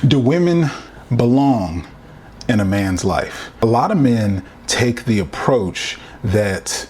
Do women belong in a man's life? A lot of men take the approach that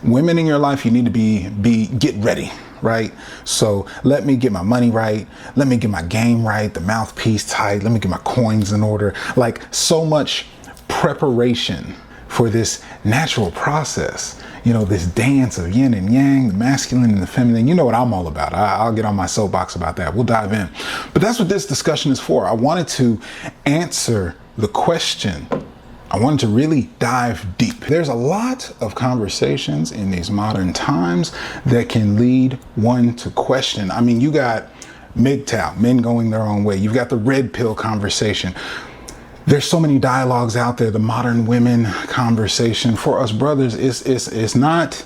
women in your life, you need to get ready, right? So let me get my money right. Let me get my game right, the mouthpiece tight. Let me get my coins in order. Like, so much preparation for this natural process. You know, this dance of yin and yang, the masculine and the feminine. You know what I'm all about. I'll get on my soapbox about that. We'll dive in. But that's what this discussion is for. I wanted to answer the question. I wanted to really dive deep. There's a lot of conversations in these modern times that can lead one to question. I mean, you got MGTOW, men going their own way. You've got the red pill conversation. There's so many dialogues out there. The modern women conversation for us brothers it's not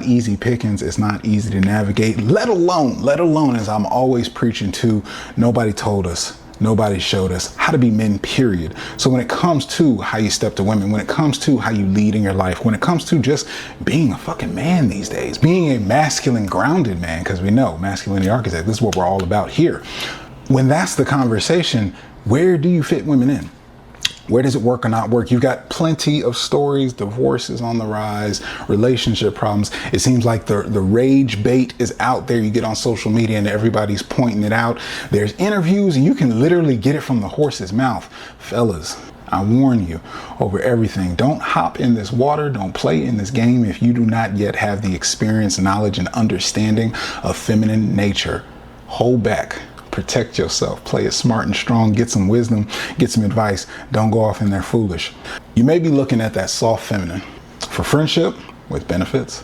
easy pickings. It's not easy to navigate, let alone as I'm always preaching to, nobody told us, nobody showed us how to be men, period. So when it comes to how you step to women, when it comes to how you lead in your life, when it comes to just being a fucking man these days, being a masculine, grounded man, because we know masculinity architect, this is what we're all about here. When that's the conversation, where do you fit women in? Where does it work or not work? You've got plenty of stories, divorces on the rise, relationship problems. It seems like the rage bait is out there. You get on social media and everybody's pointing it out. There's interviews and you can literally get it from the horse's mouth. Fellas, I warn you over everything. Don't hop in this water. Don't play in this game if you do not yet have the experience, knowledge, and understanding of feminine nature. Hold back. Protect yourself, play it smart and strong, get some wisdom, get some advice. Don't go off in there foolish. You may be looking at that soft feminine for friendship with benefits,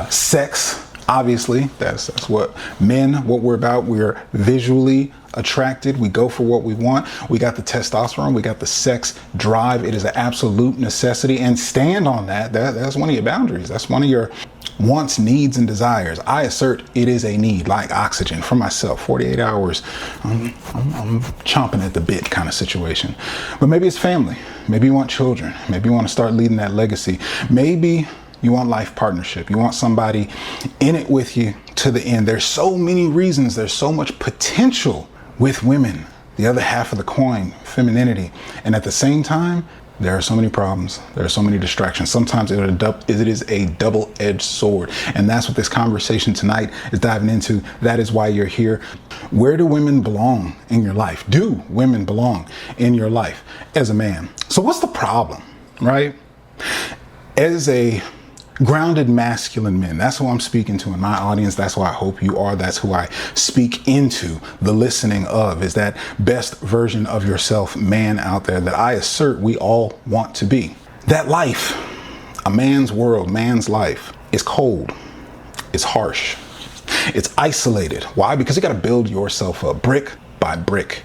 sex. Obviously, that's what we're about. We're visually attracted. We go for what we want. We got the testosterone. We got the sex drive. It is an absolute necessity, and stand on that. That's one of your boundaries. That's one of your wants, needs, and desires. I assert it is a need, like oxygen for myself. 48 hours, I'm chomping at the bit kind of situation. But maybe it's family. Maybe you want children. Maybe you want to start leading that legacy. Maybe you want life partnership. You want somebody in it with you to the end. There's so many reasons. There's so much potential with women, the other half of the coin, femininity. And at the same time, there are so many problems. There are so many distractions. Sometimes it is a double-edged sword. And that's what this conversation tonight is diving into. That is why you're here. Where do women belong in your life? Do women belong in your life as a man? So what's the problem, right? As a grounded masculine men, that's who I'm speaking to in my audience. That's who I hope you are. That's who I speak into the listening of, is that best version of yourself man out there that I assert we all want to be. That life, a man's world, man's life, is cold, it's harsh, it's isolated. Why? Because you got to build yourself up brick by brick,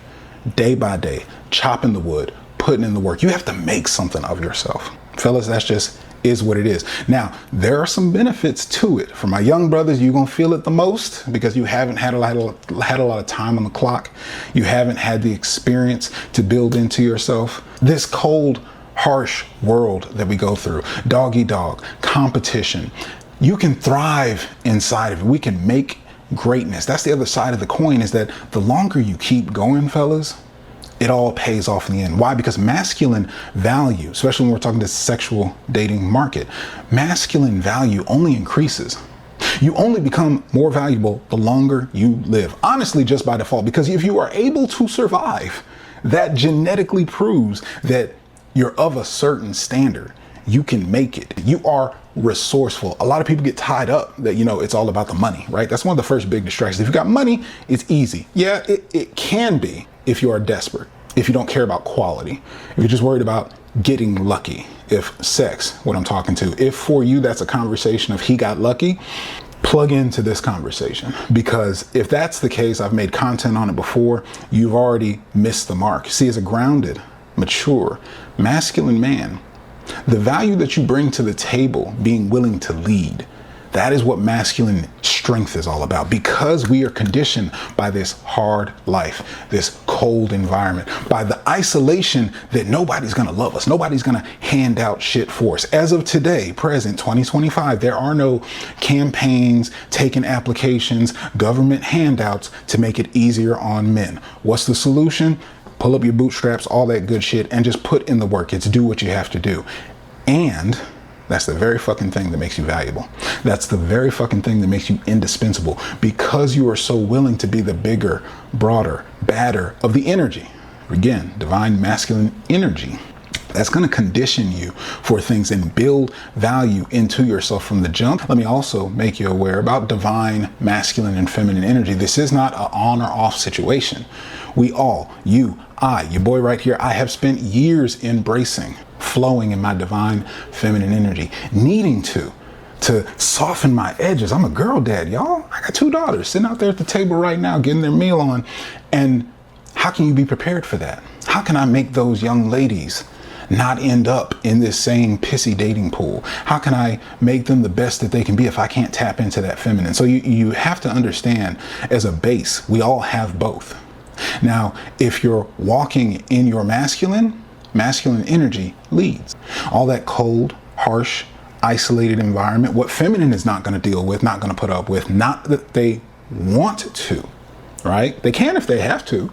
day by day, chopping the wood, putting in the work. You have to make something of yourself. Fellas, that's just is what it is. Now, there are some benefits to it. For my young brothers, you're gonna feel it the most because you haven't had a lot of time on the clock. You haven't had the experience to build into yourself. This cold, harsh world that we go through, dog eat dog, competition, you can thrive inside of it. We can make greatness. That's the other side of the coin, is that the longer you keep going, fellas, it all pays off in the end. Why? Because masculine value, especially when we're talking this sexual dating market, masculine value only increases. You only become more valuable the longer you live. Honestly, just by default, because if you are able to survive, that genetically proves that you're of a certain standard. You can make it. You are resourceful. A lot of people get tied up that, it's all about the money, right? That's one of the first big distractions. If you got money, it's easy. Yeah, it can be if you are desperate, if you don't care about quality, if you're just worried about getting lucky, if sex, what I'm talking to, if for you that's a conversation of he got lucky, plug into this conversation, because if that's the case, I've made content on it before, you've already missed the mark. See, as a grounded, mature, masculine man, the value that you bring to the table, being willing to lead, That is what masculine strength is all about, because we are conditioned by this hard life, this cold environment, by the isolation that nobody's going to love us. Nobody's going to hand out shit for us. As of today, present 2025, there are no campaigns, taking applications, government handouts to make it easier on men. What's the solution? Pull up your bootstraps, all that good shit, and just put in the work. It's do what you have to do. And that's the very fucking thing that makes you valuable. That's the very fucking thing that makes you indispensable, because you are so willing to be the bigger, broader, badder of the energy. Again, divine masculine energy. That's going to condition you for things and build value into yourself from the jump. Let me also make you aware about divine masculine and feminine energy. This is not an on or off situation. We all, you, I, your boy right here, I have spent years embracing, flowing in my divine feminine energy, needing to soften my edges. I'm a girl dad, y'all. I got 2 daughters sitting out there at the table right now, getting their meal on. And how can you be prepared for that? How can I make those young ladies not end up in this same pissy dating pool? How can I make them the best that they can be if I can't tap into that feminine? So you have to understand, as a base, we all have both. Now, if you're walking in your masculine energy leads. All that cold, harsh, isolated environment, what feminine is not going to deal with, not going to put up with, not that they want to, right? They can if they have to.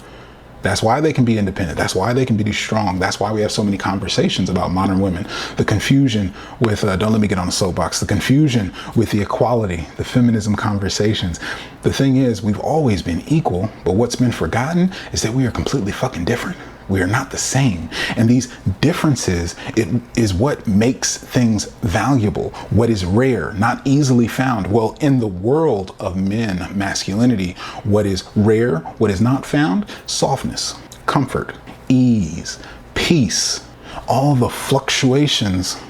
That's why they can be independent. That's why they can be strong. That's why we have so many conversations about modern women. The confusion with, don't let me get on the soapbox, the confusion with the equality, the feminism conversations. The thing is, we've always been equal, but what's been forgotten is that we are completely fucking different. We are not the same. And these differences, it is what makes things valuable, what is rare, not easily found. Well, in the world of men, masculinity, what is rare, what is not found? Softness, comfort, ease, peace, all the fluctuations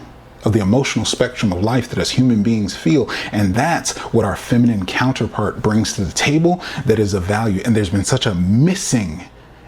of the emotional spectrum of life that us human beings feel. And that's what our feminine counterpart brings to the table that is of value. And there's been such a missing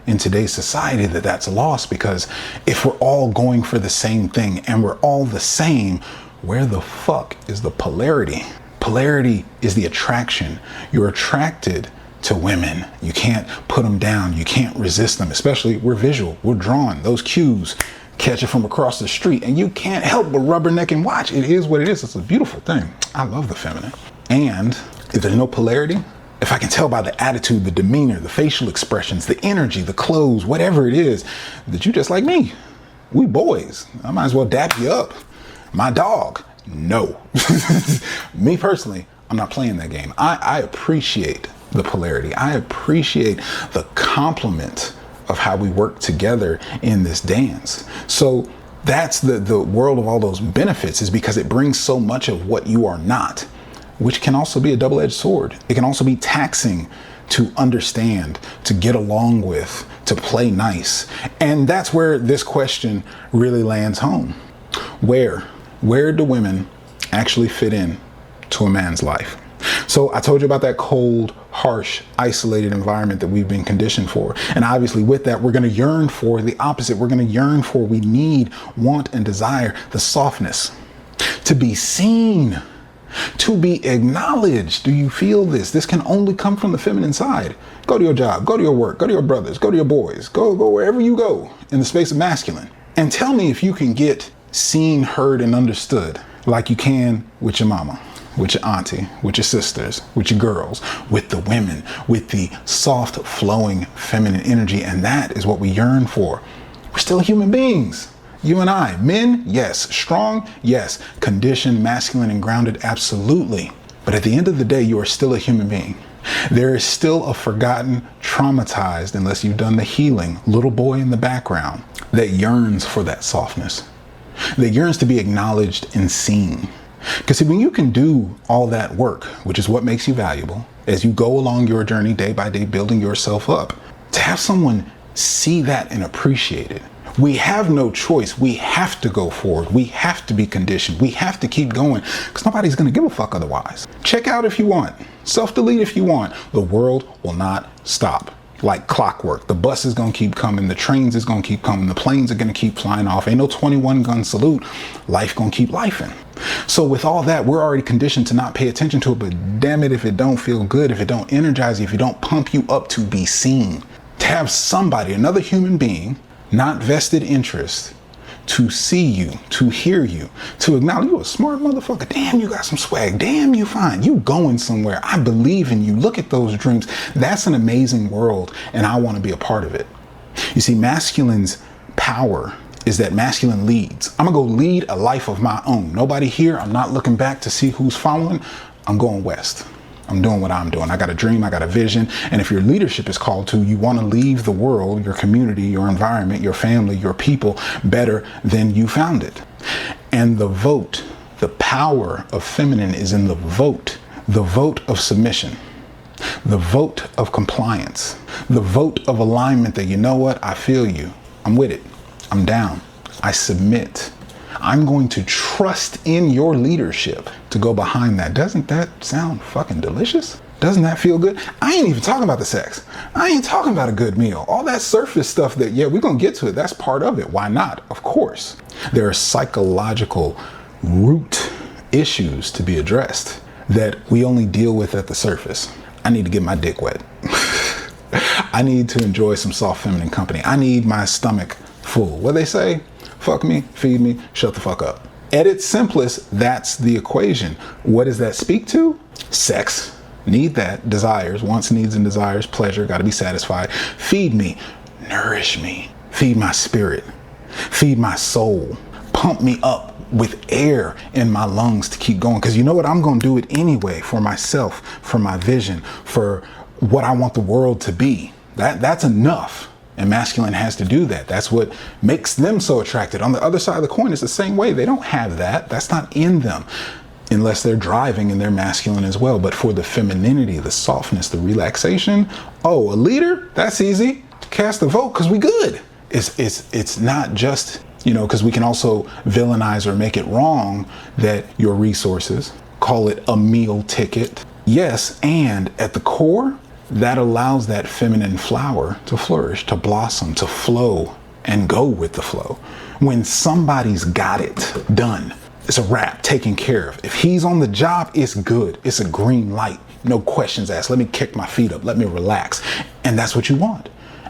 in today's society that's lost, because if we're all going for the same thing and we're all the same, where the fuck is the polarity? Polarity is the attraction. You're attracted to women. You can't put them down. You can't resist them. Especially, we're visual. We're drawn. Those cues catch it from across the street and you can't help but rubberneck and watch. It is what it is. It's a beautiful thing. I love the feminine. And if there's no polarity, if I can tell by the attitude, the demeanor, the facial expressions, the energy, the clothes, whatever it is, that you just like me. We boys. I might as well dap you up. My dog. No. Me personally, I'm not playing that game. I appreciate the polarity. I appreciate the complement of how we work together in this dance. So that's the world of all those benefits, is because it brings so much of what you are not, which can also be a double-edged sword. It can also be taxing to understand, to get along with, to play nice. And that's where this question really lands home. Where do women actually fit in to a man's life? So I told you about that cold, harsh, isolated environment that we've been conditioned for. And obviously with that, we're going to yearn for the opposite. We're going to yearn for, we need, want, and desire the softness, to be seen, to be acknowledged. Do you feel this? This can only come from the feminine side. Go to your job, go to your work, go to your brothers, go to your boys, go wherever you go in the space of masculine. And tell me if you can get seen, heard, and understood like you can with your mama, with your auntie, with your sisters, with your girls, with the women, with the soft, flowing feminine energy. And that is what we yearn for. We're still human beings. You and I, men, yes. Strong, yes. Conditioned, masculine, and grounded, absolutely. But at the end of the day, you are still a human being. There is still a forgotten, traumatized, unless you've done the healing, little boy in the background that yearns for that softness, that yearns to be acknowledged and seen. Because see, when you can do all that work, which is what makes you valuable, as you go along your journey day by day, building yourself up, to have someone see that and appreciate it, we have no choice. We have to go forward. We have to be conditioned. We have to keep going, because nobody's going to give a fuck otherwise. Check out if you want. Self-delete if you want. The world will not stop. like clockwork. The bus is going to keep coming. The trains is going to keep coming. The planes are going to keep flying off. Ain't no 21 gun salute. Life going to keep lifing. So with all that, we're already conditioned to not pay attention to it. But damn it, if it don't feel good, if it don't energize you, if it don't pump you up to be seen, to have somebody, another human being, not vested interest, to see you, to hear you, to acknowledge you a smart motherfucker. Damn, you got some swag. Damn, you fine. You going somewhere. I believe in you. Look at those dreams. That's an amazing world, and I want to be a part of it. You see, masculine's power is that masculine leads. I'm gonna go lead a life of my own. Nobody here. I'm not looking back to see who's following. I'm going west. I'm doing what I'm doing. I got a dream, I got a vision. And if your leadership is called to, you want to leave the world, your community, your environment, your family, your people better than you found it. And the vote, the power of feminine is in the vote of submission, the vote of compliance, the vote of alignment that, you know what, I feel you. I'm with it. I'm down. I submit. I'm going to trust in your leadership to go behind that. Doesn't that sound fucking delicious? Doesn't that feel good? I ain't even talking about the sex. I ain't talking about a good meal. All that surface stuff that, yeah, we're going to get to it. That's part of it. Why not? Of course. There are psychological root issues to be addressed that we only deal with at the surface. I need to get my dick wet. I need to enjoy some soft feminine company. I need my stomach full. What they say? Fuck me, feed me, shut the fuck up. At its simplest, that's the equation. What does that speak to? Sex. Need that. Desires, wants, needs, and desires. Pleasure, got to be satisfied. Feed me, nourish me. Feed my spirit. Feed my soul. Pump me up with air in my lungs to keep going. Because you know what? I'm going to do it anyway for myself, for my vision, for what I want the world to be. That's enough. And masculine has to do that. That's what makes them so attracted. On the other side of the coin, it's the same way. They don't have that. That's not in them unless they're driving and they're masculine as well. But for the femininity, the softness, the relaxation, oh, a leader, that's easy. Cast a vote because we good. It's not just, because we can also villainize or make it wrong that your resources, call it a meal ticket. Yes, and at the core, that allows that feminine flower to flourish, to blossom, to flow and go with the flow. When somebody's got it done, it's a wrap, taken care of. If he's on the job, it's good. It's a green light. No questions asked. Let me kick my feet up. Let me relax. And that's what you want.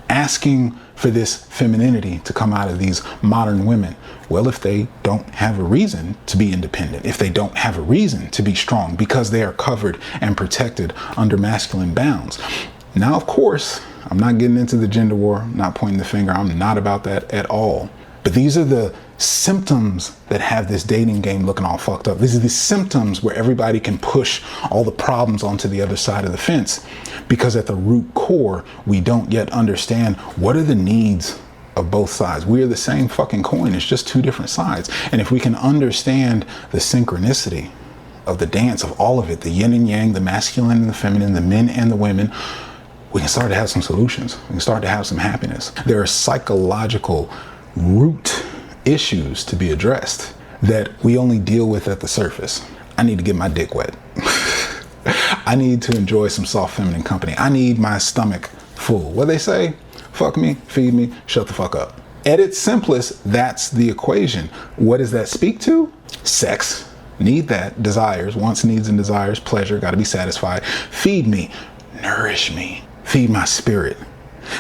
Asking for this femininity to come out of these modern women. Well, if they don't have a reason to be independent, if they don't have a reason to be strong because they are covered and protected under masculine bounds. Now, of course, I'm not getting into the gender war, I'm not pointing the finger. I'm not about that at all. But these are the symptoms that have this dating game looking all fucked up. These are the symptoms where everybody can push all the problems onto the other side of the fence, because at the root core, we don't yet understand what are the needs of both sides. We are the same fucking coin. It's just two different sides. And if we can understand the synchronicity of the dance of all of it, the yin and yang, the masculine and the feminine, the men and the women, we can start to have some solutions. We can start to have some happiness. There are psychological root issues to be addressed that we only deal with at the surface. I need to get my dick wet. I need to enjoy some soft feminine company. I need my stomach full. What they say? Fuck me, feed me, shut the fuck up. At its simplest, that's the equation. What does that speak to? Sex. Need that. Desires, wants, needs, and desires. Pleasure, got to be satisfied. Feed me, nourish me. Feed my spirit.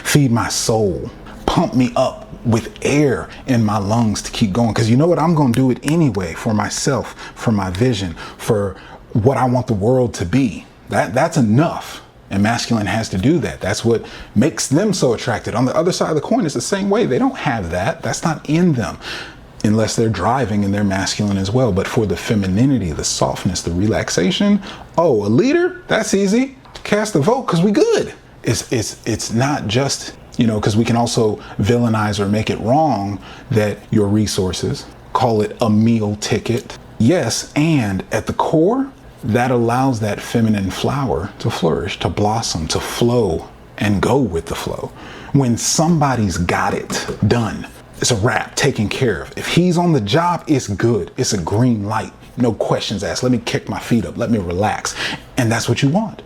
Feed my soul. Pump me up with air in my lungs to keep going. Because you know what? I'm going to do it anyway for myself, for my vision, for what I want the world to be. That's enough. And masculine has to do that. That's what makes them so attracted. On the other side of the coin, it's the same way. They don't have that. That's not in them unless they're driving and they're masculine as well. But for the femininity, the softness, the relaxation, oh, a leader, that's easy. Cast a vote because we good. It's not just, because we can also villainize or make it wrong that your resources, call it a meal ticket. Yes, and at the core, that allows that feminine flower to flourish, to blossom, to flow and go with the flow. When somebody's got it done, it's a wrap, taken care of. If he's on the job, it's good. It's a green light. No questions asked. Let me kick my feet up. Let me relax. And that's what you want.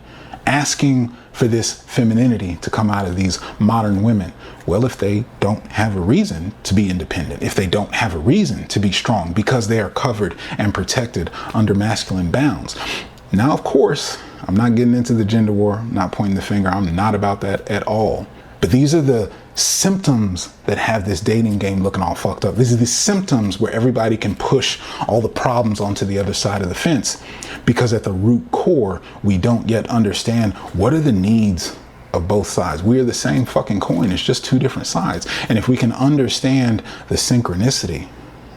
asking for this femininity to come out of these modern women. Well, if they don't have a reason to be independent, if they don't have a reason to be strong because they are covered and protected under masculine bounds. Now, of course, I'm not getting into the gender war, I'm not pointing the finger, I'm not about that at all. But these are the symptoms that have this dating game looking all fucked up. These are the symptoms where everybody can push all the problems onto the other side of the fence, because at the root core, we don't yet understand what are the needs of both sides. We are the same fucking coin. It's just two different sides. And if we can understand the synchronicity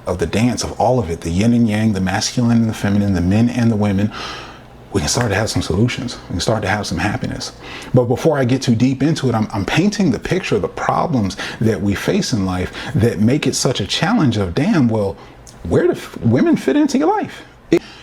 of the dance of all of it, the yin and yang, the masculine and the feminine, the men and the women, we can start to have some solutions. We can start to have some happiness. But before I get too deep into it, I'm painting the picture of the problems that we face in life that make it such a challenge of, damn, well, where do women fit into your life?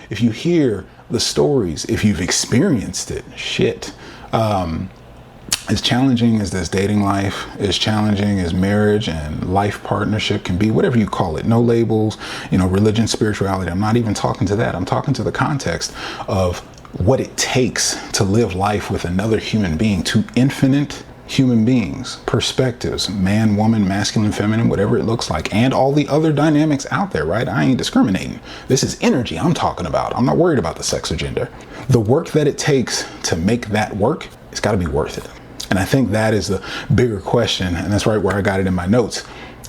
If you hear the stories, if you've experienced it, shit. As challenging as this dating life, as challenging as marriage and life partnership can be, whatever you call it, no labels, religion, spirituality. I'm not even talking to that. I'm talking to the context of what it takes to live life with another human being, two infinite human beings, perspectives, man, woman, masculine, feminine, whatever it looks like, and all the other dynamics out there, right? I ain't discriminating. This is energy I'm talking about. I'm not worried about the sex or gender. The work that it takes to make that work, it's got to be worth it. And I think that is the bigger question, and that's right where I got it in my notes.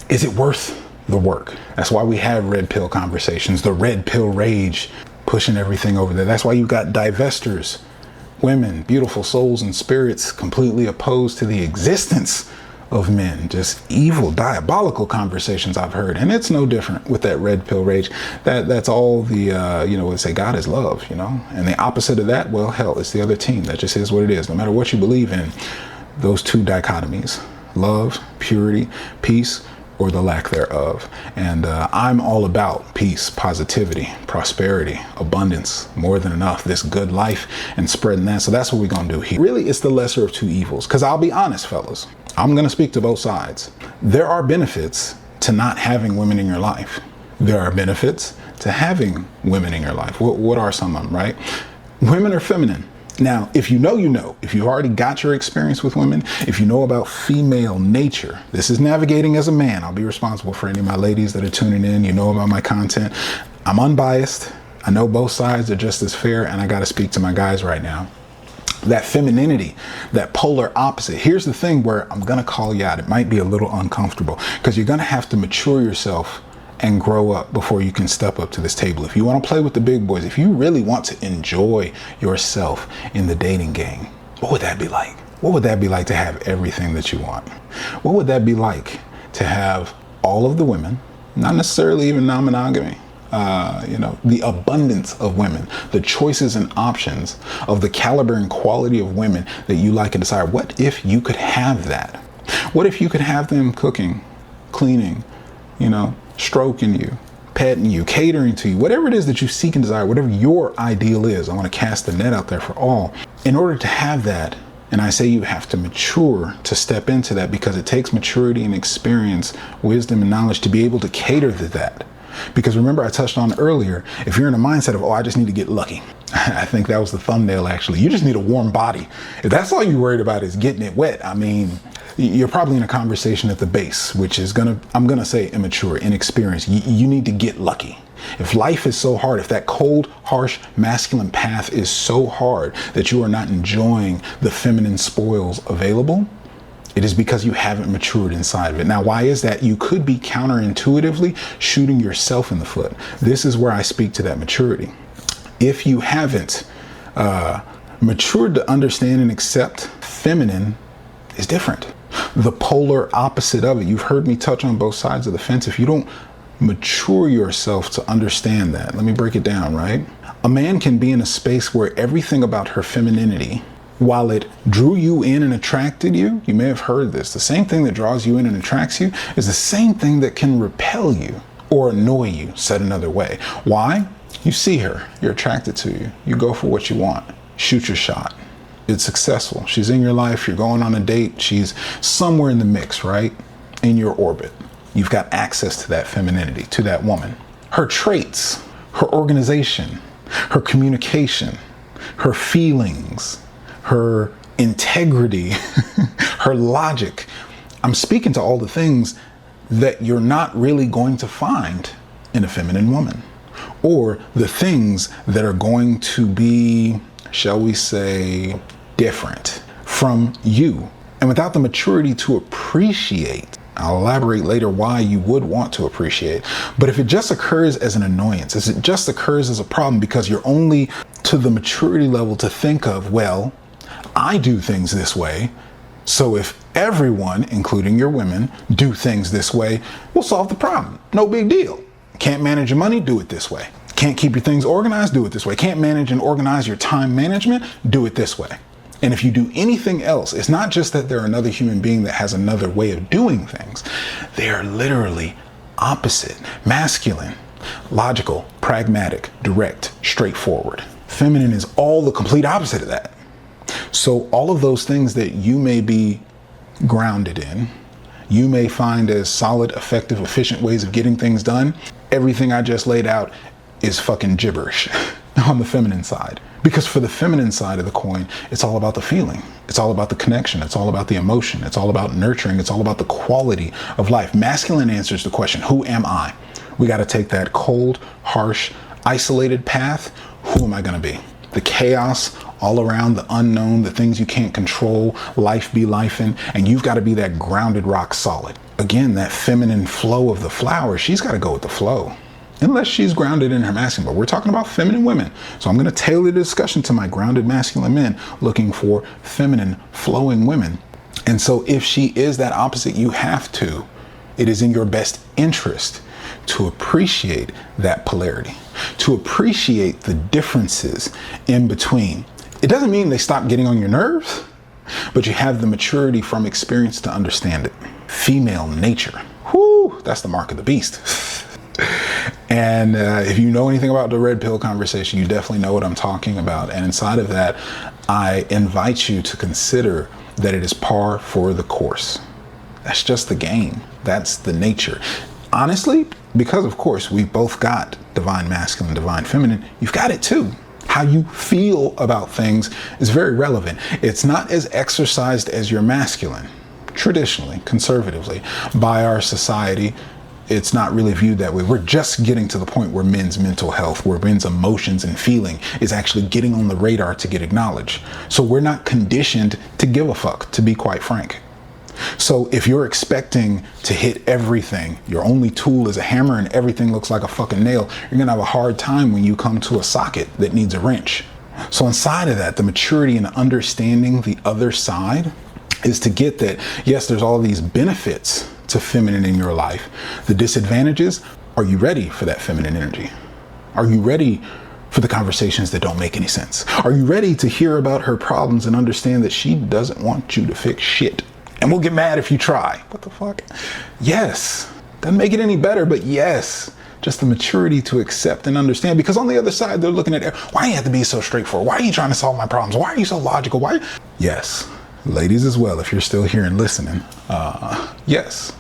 Is it worth the work? That's why we have red pill conversations, the red pill rage, pushing everything over there. That's why you got divestors, women, beautiful souls and spirits, completely opposed to the existence of men. Just evil, diabolical conversations I've heard. And it's no different with that red pill rage. That's all the, they say God is love, and the opposite of that, well, hell, it's the other team. That just is what it is. No matter what you believe in, those two dichotomies, love, purity, peace, or the lack thereof. And I'm all about peace, positivity, prosperity, abundance, more than enough, this good life, and spreading that. So that's what we're going to do here. Really, it's the lesser of two evils. Because I'll be honest, fellas, I'm going to speak to both sides. There are benefits to not having women in your life. There are benefits to having women in your life. What are some of them, right? Women are feminine. Now, if you know, if you've already got your experience with women, if you know about female nature, this is navigating as a man. I'll be responsible for any of my ladies that are tuning in. You know about my content. I'm unbiased. I know both sides are just as fair, and I got to speak to my guys right now. That femininity, that polar opposite. Here's the thing where I'm going to call you out. It might be a little uncomfortable because you're going to have to mature yourself and grow up before you can step up to this table. If you want to play with the big boys, if you really want to enjoy yourself in the dating game, what would that be like? What would that be like to have everything that you want? What would that be like to have all of the women, not necessarily even non-monogamy, the abundance of women, the choices and options of the caliber and quality of women that you like and desire? What if you could have that? What if you could have them cooking, cleaning, stroking you, petting you, catering to you, whatever it is that you seek and desire, whatever your ideal is. I want to cast the net out there for all. In order to have that, and I say you have to mature to step into that, because it takes maturity and experience, wisdom and knowledge to be able to cater to that. Because remember, I touched on earlier, if you're in a mindset of, I just need to get lucky. I think that was the thumbnail, actually. You just need a warm body. If that's all you're worried about is getting it wet, you're probably in a conversation at the base, which is I'm gonna say immature, inexperienced. You need to get lucky. If life is so hard, if that cold, harsh, masculine path is so hard that you are not enjoying the feminine spoils available, it is because you haven't matured inside of it. Now, why is that? You could be counterintuitively shooting yourself in the foot. This is where I speak to that maturity. If you haven't matured to understand and accept feminine is different. The polar opposite of it. You've heard me touch on both sides of the fence. If you don't mature yourself to understand that, let me break it down, right? A man can be in a space where everything about her femininity, while it drew you in and attracted you, you may have heard this, the same thing that draws you in and attracts you is the same thing that can repel you or annoy you, said another way. Why? You see her, you're attracted to you, you go for what you want, shoot your shot. It's successful. She's in your life. You're going on a date. She's somewhere in the mix, right? In your orbit. You've got access to that femininity, to that woman. Her traits, her organization, her communication, her feelings, her integrity, her logic. I'm speaking to all the things that you're not really going to find in a feminine woman, or the things that are going to be, shall we say, different from you. And without the maturity to appreciate, I'll elaborate later why you would want to appreciate, but if it just occurs as an annoyance, as it just occurs as a problem because you're only to the maturity level to think of, well, I do things this way, so if everyone, including your women, do things this way, we'll solve the problem. No big deal. Can't manage your money? Do it this way. Can't keep your things organized? Do it this way. Can't manage and organize your time management? Do it this way. And if you do anything else, it's not just that they're another human being that has another way of doing things. They are literally opposite. Masculine, logical, pragmatic, direct, straightforward. Feminine is all the complete opposite of that. So all of those things that you may be grounded in, you may find as solid, effective, efficient ways of getting things done, everything I just laid out is fucking gibberish on the feminine side. Because for the feminine side of the coin, it's all about the feeling. It's all about the connection. It's all about the emotion. It's all about nurturing. It's all about the quality of life. Masculine answers the question, who am I? We got to take that cold, harsh, isolated path. Who am I going to be? The chaos all around, the unknown, the things you can't control, life be lifing, and you've got to be that grounded rock solid. Again, that feminine flow of the flower, she's got to go with the flow. Unless she's grounded in her masculine, but we're talking about feminine women. So I'm going to tailor the discussion to my grounded masculine men looking for feminine flowing women. And so if she is that opposite, you have to, it is in your best interest to appreciate that polarity, to appreciate the differences in between. It doesn't mean they stop getting on your nerves, but you have the maturity from experience to understand it. Female nature, whoo, that's the mark of the beast. And if you know anything about the red pill conversation, you definitely know what I'm talking about. And inside of that, I invite you to consider that it is par for the course. That's just the game. That's the nature. Honestly, because of course we both got divine masculine, divine feminine, you've got it too. How you feel about things is very relevant. It's not as exercised as your masculine, traditionally, conservatively, by our society. It's not really viewed that way. We're just getting to the point where men's mental health, where men's emotions and feeling is actually getting on the radar to get acknowledged. So we're not conditioned to give a fuck, to be quite frank. So if you're expecting to hit everything, your only tool is a hammer and everything looks like a fucking nail, you're gonna have a hard time when you come to a socket that needs a wrench. So inside of that, the maturity and understanding the other side is to get that, yes, there's all these benefits to feminine in your life. The disadvantages, are you ready for that feminine energy? Are you ready for the conversations that don't make any sense? Are you ready to hear about her problems and understand that she doesn't want you to fix shit? And we'll get mad if you try. What the fuck? Yes. Doesn't make it any better, but yes. Just the maturity to accept and understand, because on the other side, they're looking at, why you have to be so straightforward? Why are you trying to solve my problems? Why are you so logical? Why? Yes. Ladies as well, if you're still here and listening, yes.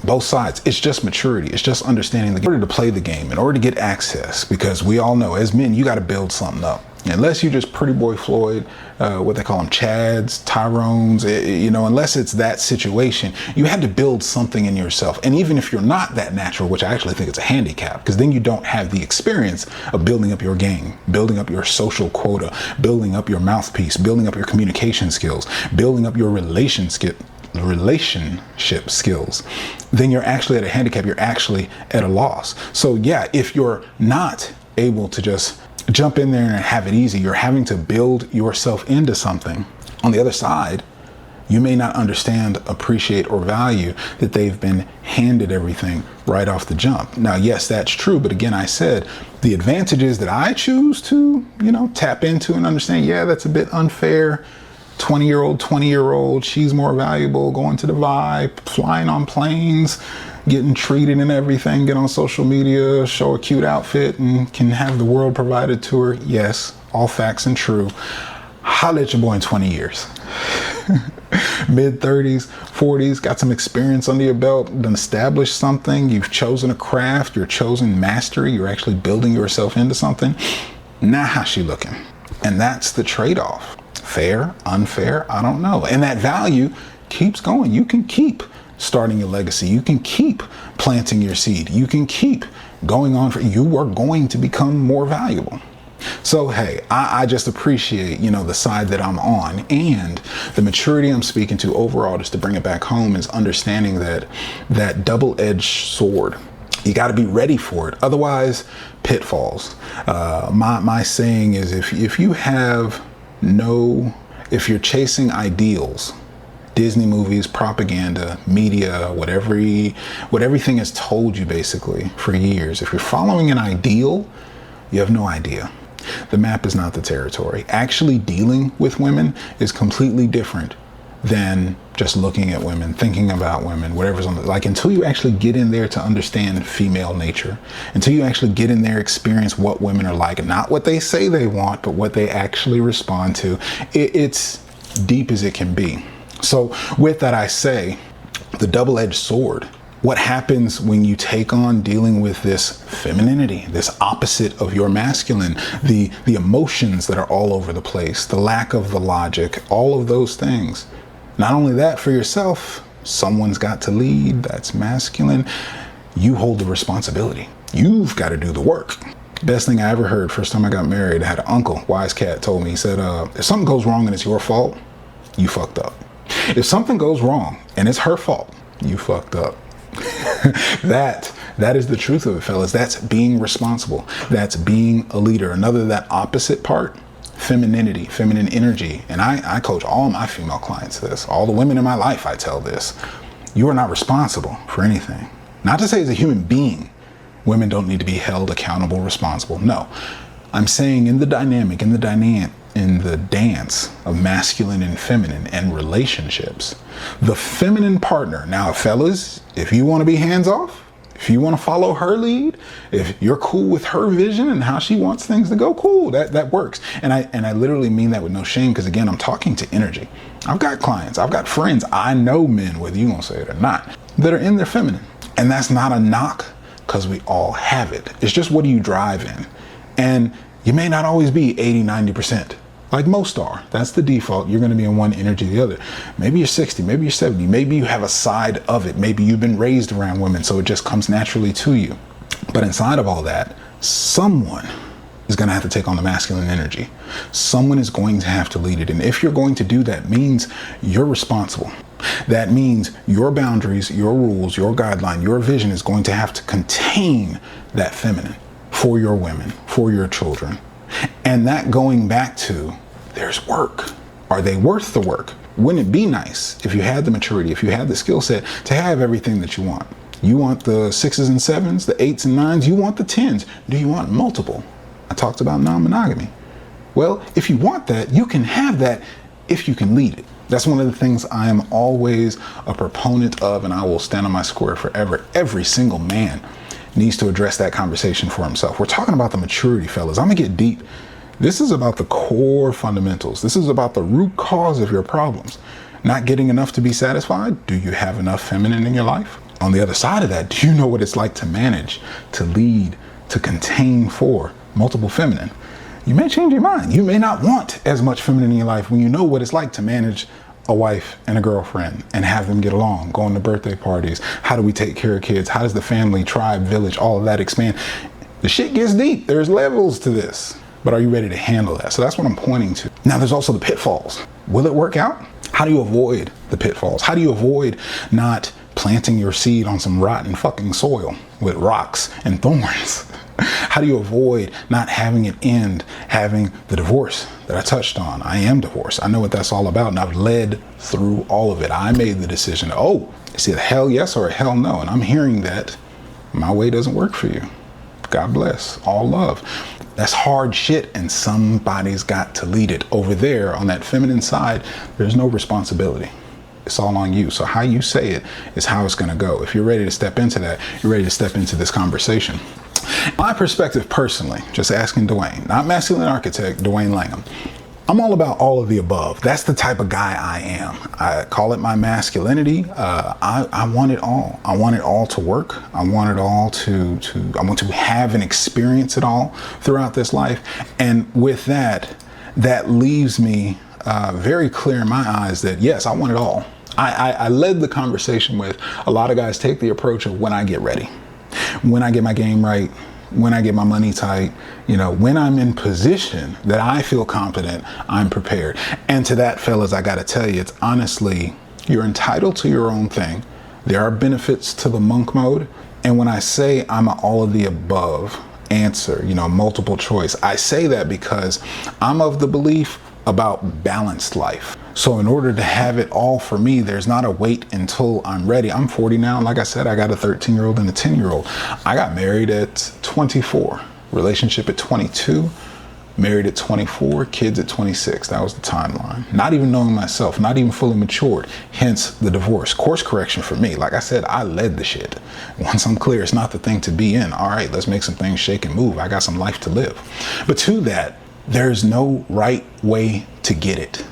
Both sides. It's just maturity. It's just understanding in order to play the game, in order to get access, because we all know as men, you got to build something up. Unless you're just Pretty Boy Floyd, what they call them, Chads, Tyrones, unless it's that situation, you had to build something in yourself. And even if you're not that natural, which I actually think it's a handicap, because then you don't have the experience of building up your game, building up your social quota, building up your mouthpiece, building up your communication skills, building up your relationship skills, then you're actually at a handicap. You're actually at a loss. So yeah, if you're not able to just jump in there and have it easy, you're having to build yourself into something. On the other side, you may not understand, appreciate, or value that they've been handed everything right off the jump. Now, yes, that's true. But again, I said the advantages that I choose to, tap into and understand, yeah, that's a bit unfair. 20-year-old, she's more valuable, going to the vibe, flying on planes, getting treated and everything, get on social media, show a cute outfit, and can have the world provided to her. Yes, all facts and true. Holla at your boy in 20 years. Mid 30s, 40s, got some experience under your belt, done established something, you've chosen a craft, you're chosen mastery, you're actually building yourself into something. Now how's she looking? And that's the trade-off. Fair, unfair, I don't know. And that value keeps going. You can keep starting your legacy. You can keep planting your seed. You can keep going on. You are going to become more valuable. So, hey, I just appreciate, the side that I'm on, and the maturity I'm speaking to overall, just to bring it back home, is understanding that double-edged sword. You got to be ready for it. Otherwise, pitfalls. My saying is, if you're chasing ideals, Disney movies, propaganda, media, what everything has told you basically for years, if you're following an ideal, you have no idea. The map is not the territory. Actually dealing with women is completely different than just looking at women, thinking about women, whatever's on until you actually get in there to understand female nature, until you actually get in there, experience what women are like, and not what they say they want, but what they actually respond to. It's deep as it can be. So with that, I say the double-edged sword. What happens when you take on dealing with this femininity, this opposite of your masculine, the emotions that are all over the place, the lack of the logic, all of those things. Not only that, for yourself, someone's got to lead, that's masculine. You hold the responsibility. You've got to do the work. Best thing I ever heard, first time I got married, I had an uncle, wise cat, told me, he said, if something goes wrong and it's your fault, you fucked up. If something goes wrong and it's her fault, you fucked up. That is the truth of it, fellas. That's being responsible. That's being a leader. That opposite part, femininity, feminine energy. And I coach all my female clients this. All the women in my life, I tell this. You are not responsible for anything. Not to say as a human being, women don't need to be held accountable, responsible. No. I'm saying in the dance of masculine and feminine and relationships, the feminine partner. Now, fellas, if you want to be hands off, if you want to follow her lead, if you're cool with her vision and how she wants things to go, cool, that works. And I literally mean that with no shame, because again, I'm talking to energy. I've got clients, I've got friends, I know men, whether you gonna say it or not, that are in their feminine. And that's not a knock, because we all have it. It's just, what do you drive in? And you may not always be 80, 90%. Like most are. That's the default. You're going to be in one energy or the other. Maybe you're 60, maybe you're 70, maybe you have a side of it. Maybe you've been raised around women, so it just comes naturally to you. But inside of all that, someone is going to have to take on the masculine energy. Someone is going to have to lead it. And if you're going to do that, means you're responsible. That means your boundaries, your rules, your guideline, your vision is going to have to contain that feminine for your women, for your children. And that going back to, there's work. Are they worth the work? Wouldn't it be nice if you had the maturity, if you had the skill set to have everything that you want? You want the 6s and 7s, the 8s and 9s, you want the 10s. Do you want multiple? I talked about non-monogamy. Well, if you want that, you can have that if you can lead it. That's one of the things I am always a proponent of, and I will stand on my square forever. Every single man needs to address that conversation for himself. We're talking about the maturity, fellas. I'm gonna get deep. This is about the core fundamentals. This is about the root cause of your problems. Not getting enough to be satisfied? Do you have enough feminine in your life? On the other side of that, do you know what it's like to manage, to lead, to contain for multiple feminine? You may change your mind. You may not want as much feminine in your life when you know what it's like to manage a wife and a girlfriend and have them get along, going to birthday parties. How do we take care of kids? How does the family, tribe, village, all of that expand? The shit gets deep. There's levels to this. But are you ready to handle that? So that's what I'm pointing to. Now, there's also the pitfalls. Will it work out? How do you avoid the pitfalls? How do you avoid not planting your seed on some rotten fucking soil with rocks and thorns? How do you avoid not having it end having the divorce that I touched on? I am divorced. I know what that's all about, and I've led through all of it. I made the decision, it's either hell yes or hell no. And I'm hearing that my way doesn't work for you. God bless. All love. That's hard shit, and somebody's got to lead it. Over there on that feminine side, there's no responsibility. It's all on you. So how you say it is how it's going to go. If you're ready to step into that, you're ready to step into this conversation. My perspective personally, just asking Dwayne, not masculine architect, Dwayne Langham. I'm all about all of the above. That's the type of guy I am. I call it my masculinity. I want it all. I want it all to work. I want it all I want to have and experience it all throughout this life. And with that, that leaves me very clear in my eyes that yes, I want it all. I led the conversation with a lot of guys take the approach of when I get ready, when I get my game right, when I get my money tight, when I'm in position that I feel confident, I'm prepared. And to that, fellas, I got to tell you, it's honestly, you're entitled to your own thing. There are benefits to the monk mode. And when I say I'm an all of the above answer, multiple choice, I say that because I'm of the belief about balanced life. So in order to have it all for me, there's not a wait until I'm ready. I'm 40 now. Like I said, I got a 13-year-old and a 10-year-old. I got married at 24, relationship at 22, married at 24, kids at 26. That was the timeline. Not even knowing myself, not even fully matured, hence the divorce. Course correction for me. Like I said, I led the shit. Once I'm clear, it's not the thing to be in. All right, let's make some things shake and move. I got some life to live. But to that, there's no right way to get it.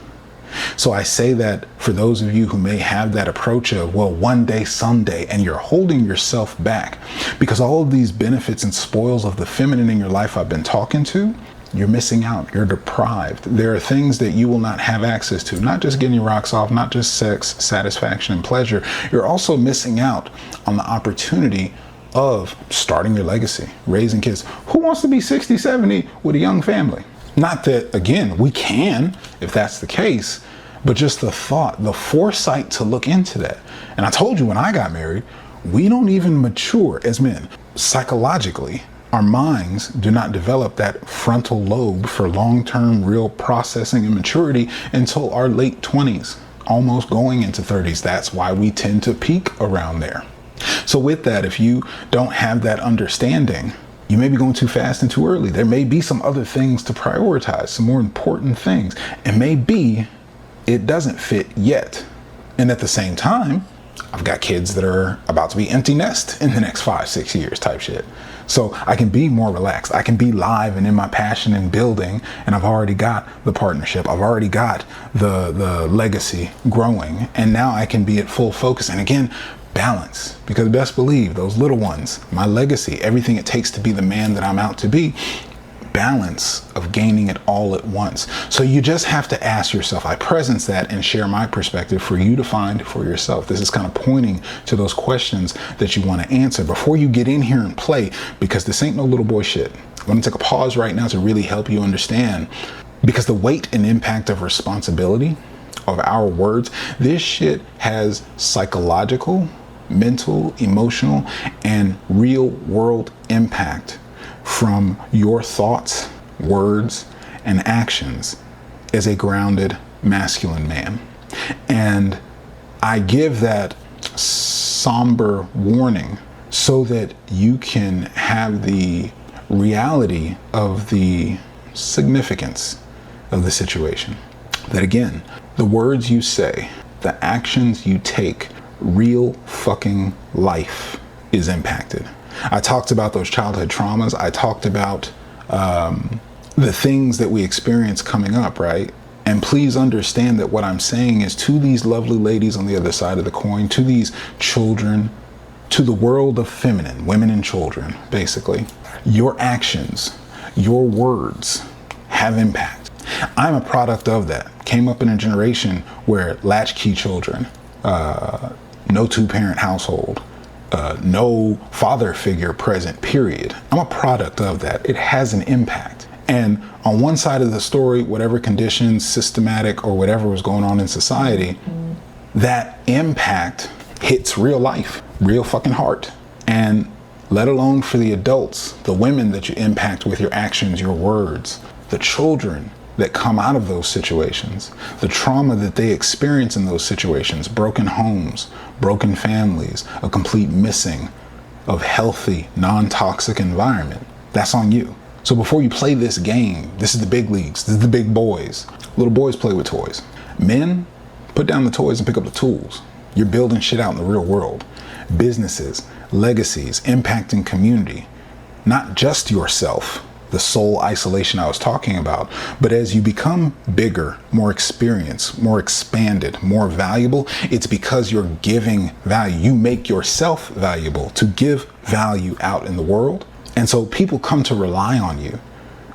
So I say that for those of you who may have that approach of, well, one day, someday, and you're holding yourself back because all of these benefits and spoils of the feminine in your life I've been talking to, you're missing out. You're deprived. There are things that you will not have access to, not just getting your rocks off, not just sex, satisfaction, and pleasure. You're also missing out on the opportunity of starting your legacy, raising kids. Who wants to be 60, 70 with a young family? Not that, again, we can, if that's the case, but just the thought, the foresight to look into that. And I told you when I got married, we don't even mature as men. Psychologically, our minds do not develop that frontal lobe for long-term real processing and maturity until our late 20s, almost going into 30s. That's why we tend to peak around there. So with that, if you don't have that understanding, you may be going too fast and too early. There may be some other things to prioritize, some more important things. And maybe it doesn't fit yet. And at the same time, I've got kids that are about to be empty nest in the next 5-6 years type shit. So I can be more relaxed. I can be live and in my passion and building. And I've already got the partnership. I've already got the legacy growing. And now I can be at full focus. And again, balance, because best believe those little ones, my legacy, everything it takes to be the man that I'm out to be, balance of gaining it all at once. So you just have to ask yourself, I presence that and share my perspective for you to find for yourself. This is kind of pointing to those questions that you want to answer before you get in here and play, because this ain't no little boy shit. I'm going to take a pause right now to really help you understand, because the weight and impact of responsibility of our words, this shit has psychological, mental, emotional, and real world impact from your thoughts, words, and actions as a grounded masculine man. And I give that somber warning so that you can have the reality of the significance of the situation. That again, the words you say, the actions you take, real fucking life is impacted. I talked about those childhood traumas. I talked about the things that we experience coming up, right? And please understand that what I'm saying is to these lovely ladies on the other side of the coin, to these children, to the world of feminine, women and children, basically, your actions, your words have impact. I'm a product of that. Came up in a generation where latchkey children, no two-parent household, no father figure present, period. I'm a product of that. It has an impact. And on one side of the story, whatever conditions, systematic or whatever was going on in society, that impact hits real life, real fucking heart. And let alone for the adults, the women that you impact with your actions, your words, the children that come out of those situations, the trauma that they experience in those situations, broken homes, broken families, a complete missing of healthy, non-toxic environment. That's on you. So before you play this game, this is the big leagues, this is the big boys. Little boys play with toys. Men, put down the toys and pick up the tools. You're building shit out in the real world. Businesses, legacies, impacting community, not just yourself, the soul isolation I was talking about, but as you become bigger, more experienced, more expanded, more valuable, it's because you're giving value. You make yourself valuable to give value out in the world. And so people come to rely on you,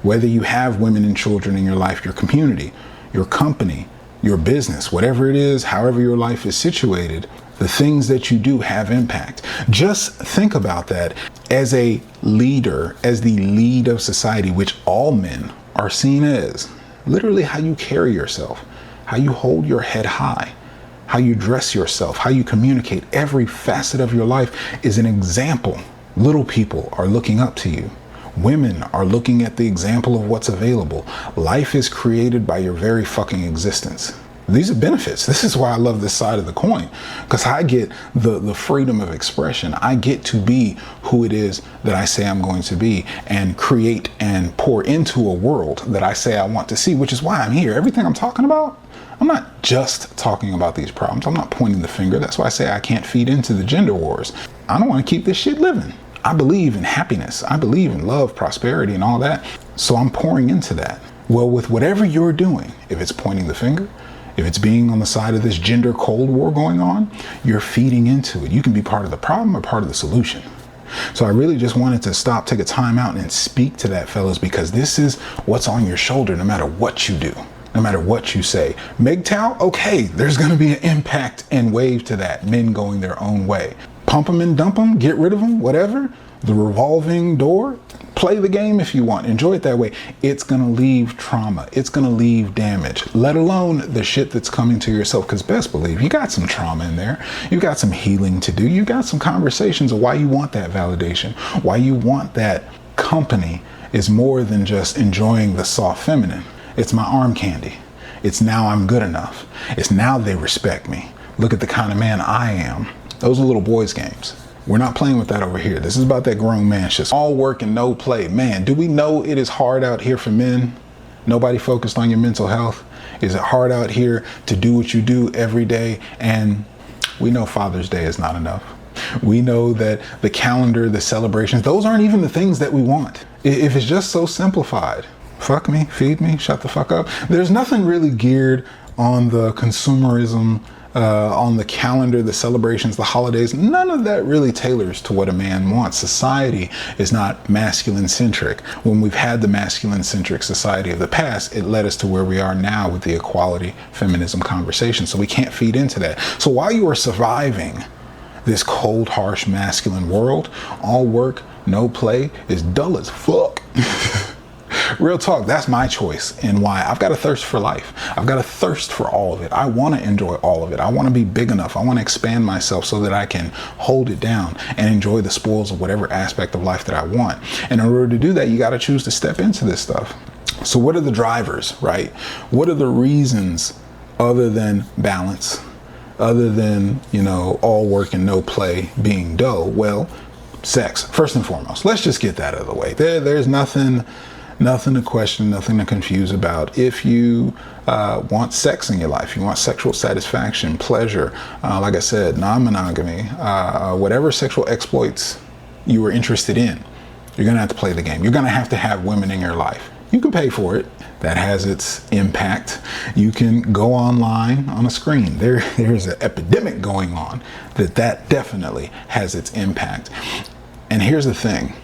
whether you have women and children in your life, your community, your company, your business, whatever it is, however your life is situated, the things that you do have impact. Just think about that as a leader, as the lead of society, which all men are seen as. Literally how you carry yourself, how you hold your head high, how you dress yourself, how you communicate. Every facet of your life is an example. Little people are looking up to you. Women are looking at the example of what's available. Life is created by your very fucking existence. These are benefits. This is why I love this side of the coin, because I get the freedom of expression. I get to be who it is that I say I'm going to be and create and pour into a world that I say I want to see, which is why I'm here. Everything I'm talking about, I'm not just talking about these problems. I'm not pointing the finger. That's why I say I can't feed into the gender wars. I don't want to keep this shit living. I believe in happiness. I believe in love, prosperity, and all that. So I'm pouring into that. Well, with whatever you're doing, if it's pointing the finger, if it's being on the side of this gender cold war going on, you're feeding into it. You can be part of the problem or part of the solution. So I really just wanted to stop, take a time out and speak to that, fellas, because this is what's on your shoulder no matter what you do, no matter what you say. MGTOW, okay, there's going to be an impact and wave to that. Men going their own way. Pump them and dump them, get rid of them, whatever. The revolving door, play the game if you want, enjoy it that way. It's gonna leave trauma, it's gonna leave damage, let alone the shit that's coming to yourself, because best believe you got some trauma in there. You got some healing to do. You got some conversations of why you want that validation, why you want that company is more than just enjoying the soft feminine. It's my arm candy. It's now I'm good enough. It's now they respect me. Look at the kind of man I am. Those are little boys' games. We're not playing with that over here. This is about that grown man shit. All work and no play. Man, do we know it is hard out here for men? Nobody focused on your mental health? Is it hard out here to do what you do every day? And we know Father's Day is not enough. We know that the calendar, the celebrations, those aren't even the things that we want. If it's just so simplified, fuck me, feed me, shut the fuck up. There's nothing really geared on the consumerism, on the calendar, the celebrations, the holidays. None of that really tailors to what a man wants. Society is not masculine centric. When we've had the masculine centric society of the past, it led us to where we are now with the equality, feminism conversation. So we can't feed into that. So while you are surviving this cold, harsh, masculine world, all work, no play is dull as fuck. Real talk, that's my choice and why. I've got a thirst for life. I've got a thirst for all of it. I want to enjoy all of it. I want to be big enough. I want to expand myself so that I can hold it down and enjoy the spoils of whatever aspect of life that I want. And in order to do that, you got to choose to step into this stuff. So what are the drivers, right? What are the reasons other than balance, other than, all work and no play being dull? Well, sex, first and foremost. Let's just get that out of the way. There's nothing to question, nothing to confuse about. If you want sex in your life, you want sexual satisfaction, pleasure, like I said, non-monogamy, whatever sexual exploits you are interested in, you're gonna have to play the game. You're gonna have to have women in your life. You can pay for it. That has its impact. You can go online on a screen. There's an epidemic going on that definitely has its impact. And here's the thing,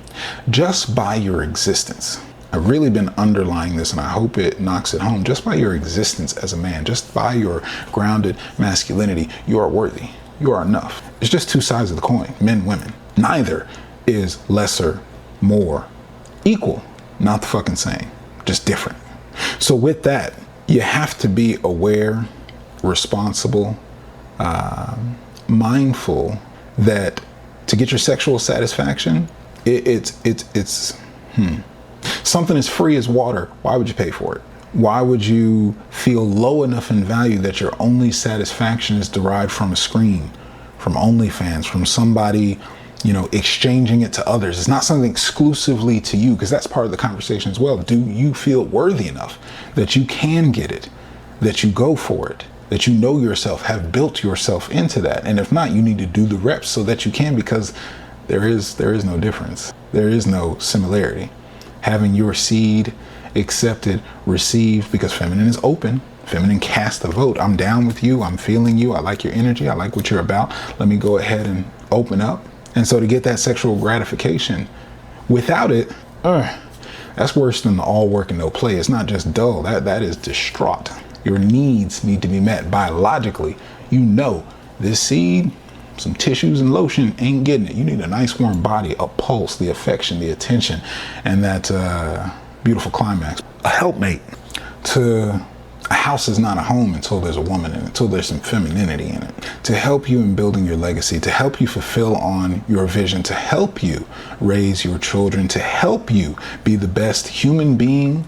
just by your existence, I've really been underlying this and I hope it knocks it home. Just by your existence as a man, just by your grounded masculinity, you are worthy. You are enough. It's just two sides of the coin, men, women. Neither is lesser, more, equal. Not the fucking same, just different. So with that, you have to be aware, responsible, mindful that to get your sexual satisfaction, it's something as free as water. Why would you pay for it? Why would you feel low enough in value that your only satisfaction is derived from a screen, from OnlyFans, from somebody, exchanging it to others? It's not something exclusively to you, because that's part of the conversation as well. Do you feel worthy enough that you can get it, that you go for it, that you know yourself, have built yourself into that? And if not, you need to do the reps so that you can, because there is no difference. There is no similarity. Having your seed accepted, received, because feminine is open. Feminine cast a vote. I'm down with you. I'm feeling you. I like your energy. I like what you're about. Let me go ahead and open up. And so to get that sexual gratification, without it, that's worse than the all work and no play. It's not just dull. That is distraught. Your needs need to be met biologically. You know, this seed, some tissues and lotion ain't getting it. You need a nice warm body, a pulse, the affection, the attention, and that beautiful climax. A helpmate. A house is not a home until there's a woman in it, until there's some femininity in it. To help you in building your legacy, to help you fulfill on your vision, to help you raise your children, to help you be the best human being,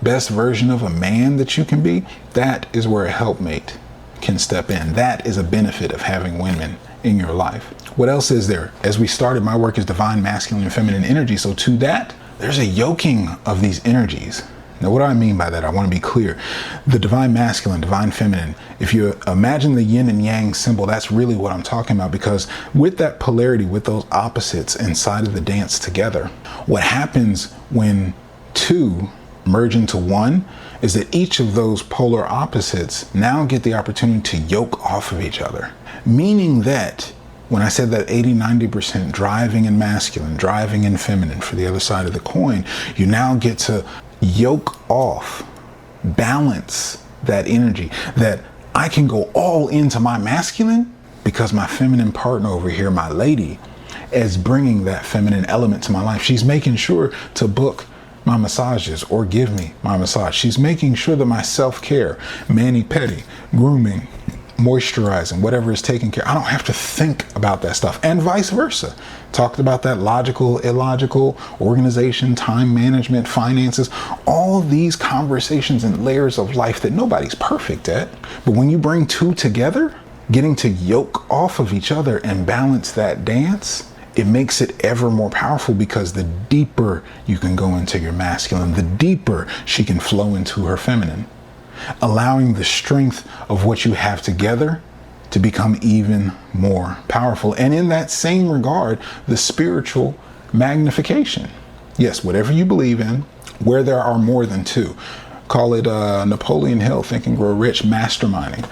best version of a man that you can be, that is where a helpmate can step in. That is a benefit of having women in your life. What else is there? As we started, my work is divine masculine and feminine energy. So to that, there's a yoking of these energies. Now, what do I mean by that? I want to be clear. The divine masculine, divine feminine, if you imagine the yin and yang symbol, that's really what I'm talking about, because with that polarity, with those opposites inside of the dance together, what happens when two merge into one is that each of those polar opposites now get the opportunity to yoke off of each other. Meaning that when I said that 80-90% driving in masculine, driving in feminine for the other side of the coin, you now get to yoke off, balance that energy, that I can go all into my masculine because my feminine partner over here, my lady, is bringing that feminine element to my life. She's making sure to book my massages or give me my massage. She's making sure that my self-care, mani-pedi, grooming, moisturizing, whatever is taken care, I don't have to think about that stuff, and vice versa. Talked about that logical, illogical, organization, time management, finances, all these conversations and layers of life that nobody's perfect at. But when you bring two together, getting to yoke off of each other and balance that dance, it makes it ever more powerful, because the deeper you can go into your masculine, the deeper she can flow into her feminine, allowing the strength of what you have together to become even more powerful. And in that same regard, the spiritual magnification. Yes, whatever you believe in, where there are more than two. Call it Napoleon Hill, Think and Grow Rich, masterminding.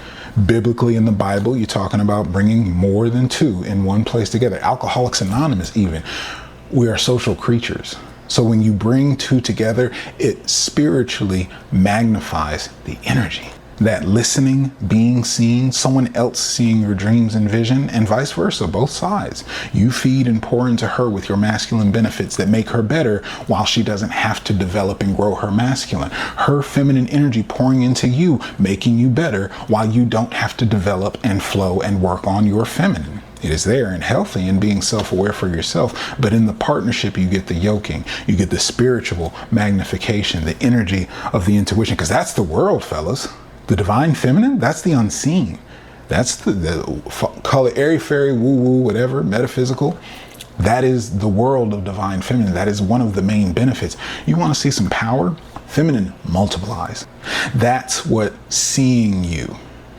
Biblically in the Bible, you're talking about bringing more than two in one place together. Alcoholics Anonymous even. We are social creatures. So when you bring two together, it spiritually magnifies the energy. That listening, being seen, someone else seeing your dreams and vision, and vice versa, both sides. You feed and pour into her with your masculine benefits that make her better, while she doesn't have to develop and grow her masculine. Her feminine energy pouring into you, making you better, while you don't have to develop and flow and work on your feminine. It is there and healthy and being self-aware for yourself. But in the partnership, you get the yoking, you get the spiritual magnification, the energy of the intuition, because that's the world, fellas. The divine feminine, that's the unseen. That's the call it airy fairy, woo-woo, whatever, metaphysical. That is the world of divine feminine. That is one of the main benefits. You want to see some power? Feminine multiplies. That's what seeing you,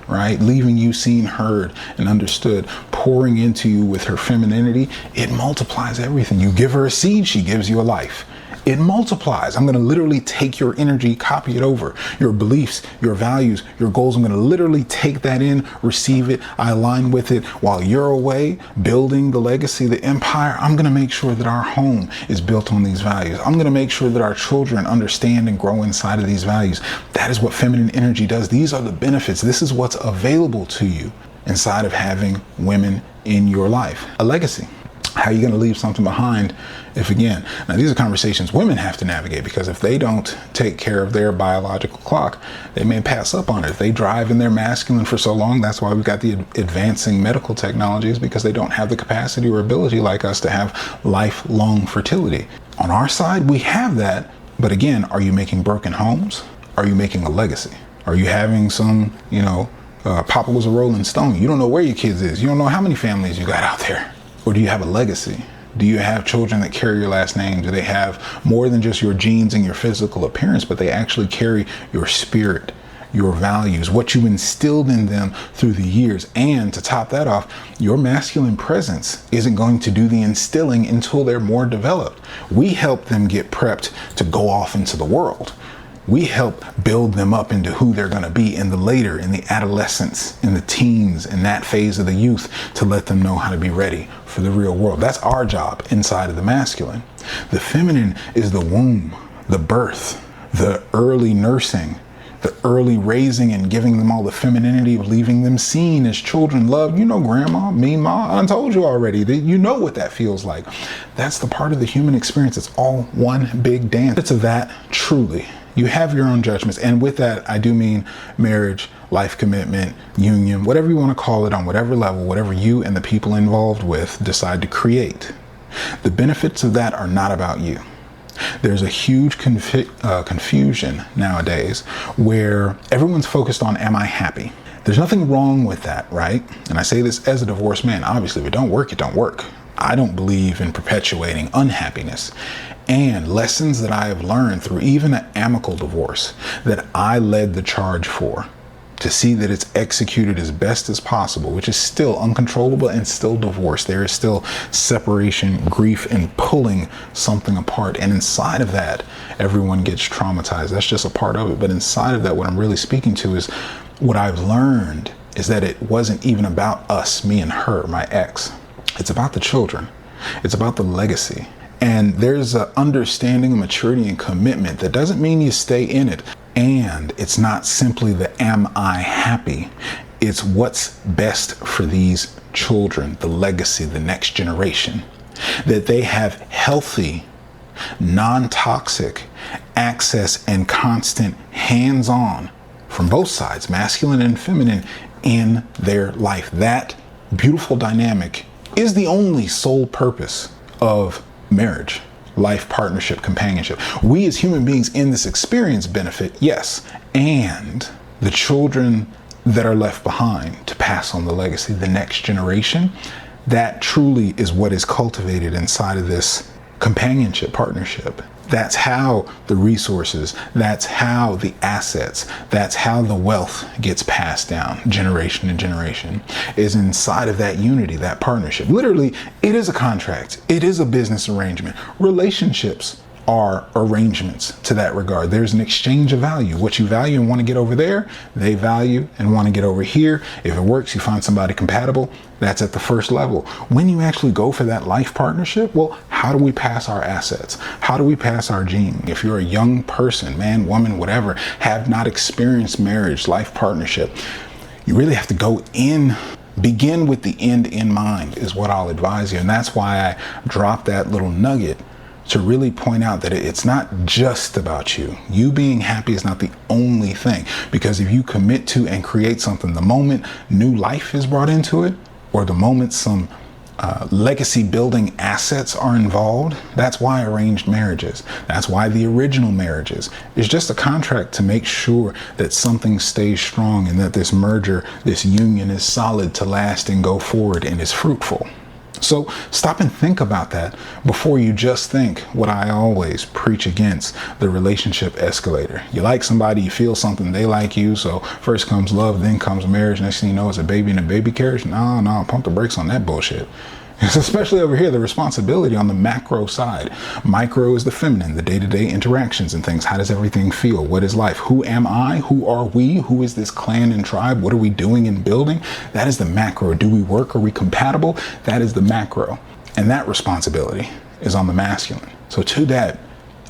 right? Leaving you seen, heard, and understood, pouring into you with her femininity, it multiplies everything. You give her a seed, she gives you a life. It multiplies. I'm going to literally take your energy, copy it over, your beliefs, your values, your goals. I'm going to literally take that in, receive it. I align with it while you're away building the legacy, the empire. I'm going to make sure that our home is built on these values. I'm going to make sure that our children understand and grow inside of these values. That is what feminine energy does. These are the benefits. This is what's available to you inside of having women in your life. A legacy. How are you going to leave something behind if, again, now these are conversations women have to navigate, because if they don't take care of their biological clock, they may pass up on it. If they drive in their masculine for so long, that's why we've got the advancing medical technologies, because they don't have the capacity or ability like us to have lifelong fertility. On our side, we have that. But again, are you making broken homes? Are you making a legacy? Are you having some, Papa was a Rolling Stone? You don't know where your kids is. You don't know how many families you got out there. Or do you have a legacy? Do you have children that carry your last name? Do they have more than just your genes and your physical appearance, but they actually carry your spirit, your values, what you instilled in them through the years? And to top that off, your masculine presence isn't going to do the instilling until they're more developed. We help them get prepped to go off into the world. We help build them up into who they're going to be in the adolescence, in the teens, in that phase of the youth, to let them know how to be ready for the real world. That's our job inside of the masculine. The feminine is the womb, the birth, the early nursing, the early raising and giving them all the femininity of leaving them seen as children loved. You know, grandma, mean ma, I told you already that you know what that feels like. That's the part of the human experience. It's all one big dance. It's of that, truly. You have your own judgments. And with that, I do mean marriage, life commitment, union, whatever you want to call it, on whatever level, whatever you and the people involved with decide to create. The benefits of that are not about you. There's a huge confusion nowadays where everyone's focused on, am I happy? There's nothing wrong with that, right? And I say this as a divorced man. Obviously, if it don't work, it don't work. I don't believe in perpetuating unhappiness. And lessons that I have learned through even an amicable divorce that I led the charge for, to see that it's executed as best as possible, which is still uncontrollable and still divorce. There is still separation, grief, and pulling something apart. And inside of that, everyone gets traumatized. That's just a part of it. But inside of that, what I'm really speaking to is what I've learned is that it wasn't even about us, me and her, my ex. It's about the children. It's about the legacy. And there's an understanding of maturity and commitment that doesn't mean you stay in it. And it's not simply the am I happy? It's what's best for these children, the legacy, the next generation. That they have healthy, non-toxic access and constant hands-on from both sides, masculine and feminine, in their life. That beautiful dynamic is the only sole purpose of marriage, life, partnership, companionship. We as human beings in this experience benefit, yes, and the children that are left behind to pass on the legacy, the next generation, that truly is what is cultivated inside of this companionship, partnership. That's how the resources, that's how the assets, that's how the wealth gets passed down generation to generation, is inside of that unity, that partnership. Literally, it is a contract. It is a business arrangement. Relationships are arrangements to that regard. There's an exchange of value. What you value and want to get over there, they value and want to get over here. If it works, you find somebody compatible. That's at the first level. When you actually go for that life partnership, well, how do we pass our assets? How do we pass our gene? If you're a young person, man, woman, whatever, have not experienced marriage, life partnership, you really have to go in. Begin with the end in mind is what I'll advise you. And that's why I dropped that little nugget to really point out that it's not just about you. You being happy is not the only thing, because if you commit to and create something, the moment new life is brought into it, or the moment some legacy building assets are involved, that's why arranged marriages, that's why the original marriages is just a contract to make sure that something stays strong and that this merger, this union is solid to last and go forward and is fruitful. So stop and think about that before you just think what I always preach against, the relationship escalator. You like somebody, you feel something, they like you. So first comes love, then comes marriage. Next thing you know, it's a baby and a baby carriage. No, pump the brakes on that bullshit. Especially over here, the responsibility on the macro side. Micro is the feminine, the day-to-day interactions and things. How does everything feel? What is life? Who am I? Who are we? Who is this clan and tribe? What are we doing and building? That is the macro. Do we work? Are we compatible? That is the macro. And that responsibility is on the masculine. So to that,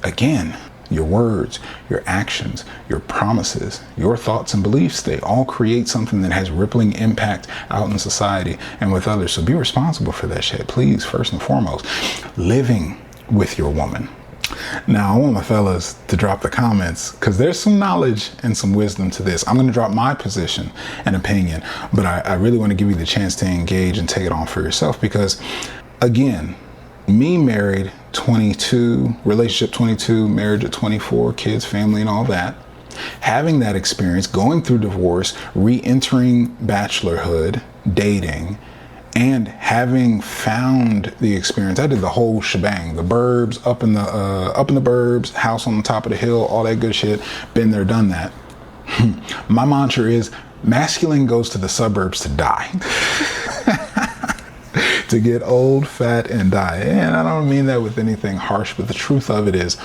again, your words, your actions, your promises, your thoughts and beliefs, they all create something that has rippling impact out in society and with others. So be responsible for that shit, please, first and foremost. Living with your woman. Now, I want my fellas to drop the comments because there's some knowledge and some wisdom to this. I'm going to drop my position and opinion, but I really want to give you the chance to engage and take it on for yourself because, again, me married 22, relationship 22, marriage at 24, kids, family, and all that. Having that experience, going through divorce, re-entering bachelorhood, dating, and having found the experience. I did the whole shebang, the burbs, up in the burbs, house on the top of the hill, all that good shit. Been there, done that. My mantra is masculine goes to the suburbs to die. To get old, fat, and die. And I don't mean that with anything harsh, but the truth of it is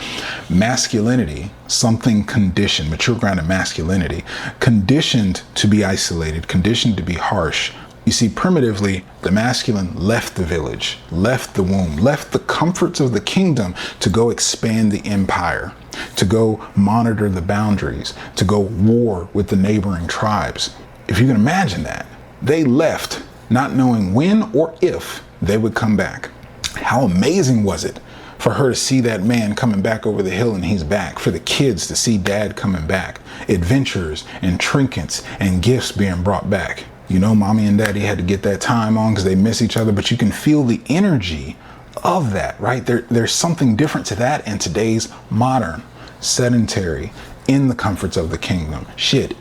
masculinity, something conditioned, mature grounded masculinity, conditioned to be isolated, conditioned to be harsh. You see, primitively, the masculine left the village, left the womb, left the comforts of the kingdom to go expand the empire. to go monitor the boundaries, to go war with the neighboring tribes. If you can imagine that, they left not knowing when or if they would come back. How amazing was it for her to see that man coming back over the hill and he's back, for the kids to see dad coming back, adventures and trinkets and gifts being brought back. You know, mommy and daddy had to get that time on because they miss each other, but you can feel the energy of that, right? There's something different to that in today's modern, sedentary, in the comforts of the kingdom,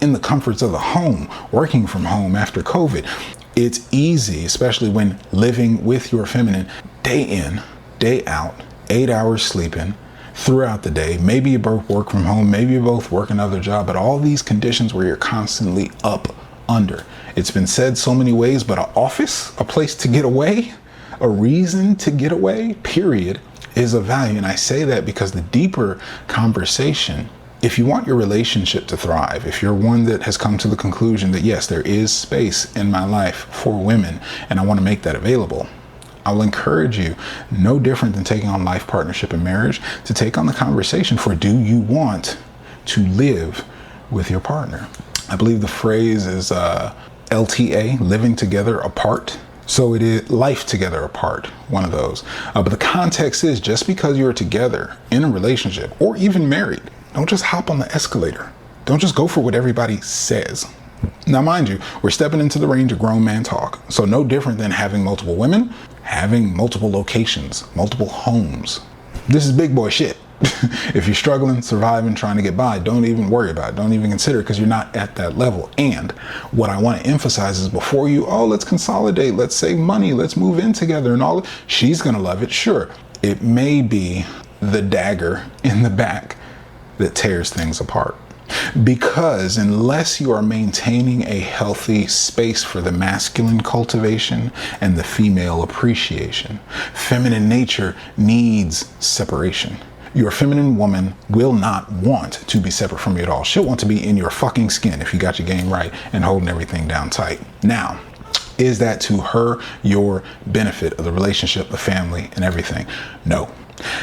in the comforts of the home, working from home after COVID. It's easy, especially when living with your feminine, day in, day out, 8 hours sleeping throughout the day. Maybe you both work from home, maybe you both work another job, but all these conditions where you're constantly up under. It's been said so many ways, but an office, a place to get away, a reason to get away, period, is of value. And I say that because the deeper conversation, if you want your relationship to thrive, if you're one that has come to the conclusion that yes, there is space in my life for women and I want to make that available, I will encourage you, no different than taking on life partnership and marriage, to take on the conversation for, do you want to live with your partner? I believe the phrase is LTA, living together apart. So it is life together apart, one of those. But the context is, just because you're together in a relationship or even married, don't just hop on the escalator. Don't just go for what everybody says. Now, mind you, we're stepping into the range of grown man talk. So no different than having multiple women, having multiple locations, multiple homes. This is big boy shit. If you're struggling, surviving, trying to get by, don't even worry about it. Don't even consider it, because you're not at that level. And what I want to emphasize is, before you, let's consolidate, let's save money, let's move in together and all, she's going to love it. Sure, it may be the dagger in the back that tears things apart. Because unless you are maintaining a healthy space for the masculine cultivation and the female appreciation, feminine nature needs separation. Your feminine woman will not want to be separate from you at all. She'll want to be in your fucking skin if you got your game right and holding everything down tight. Now, is that to her your benefit of the relationship, the family, and everything? No.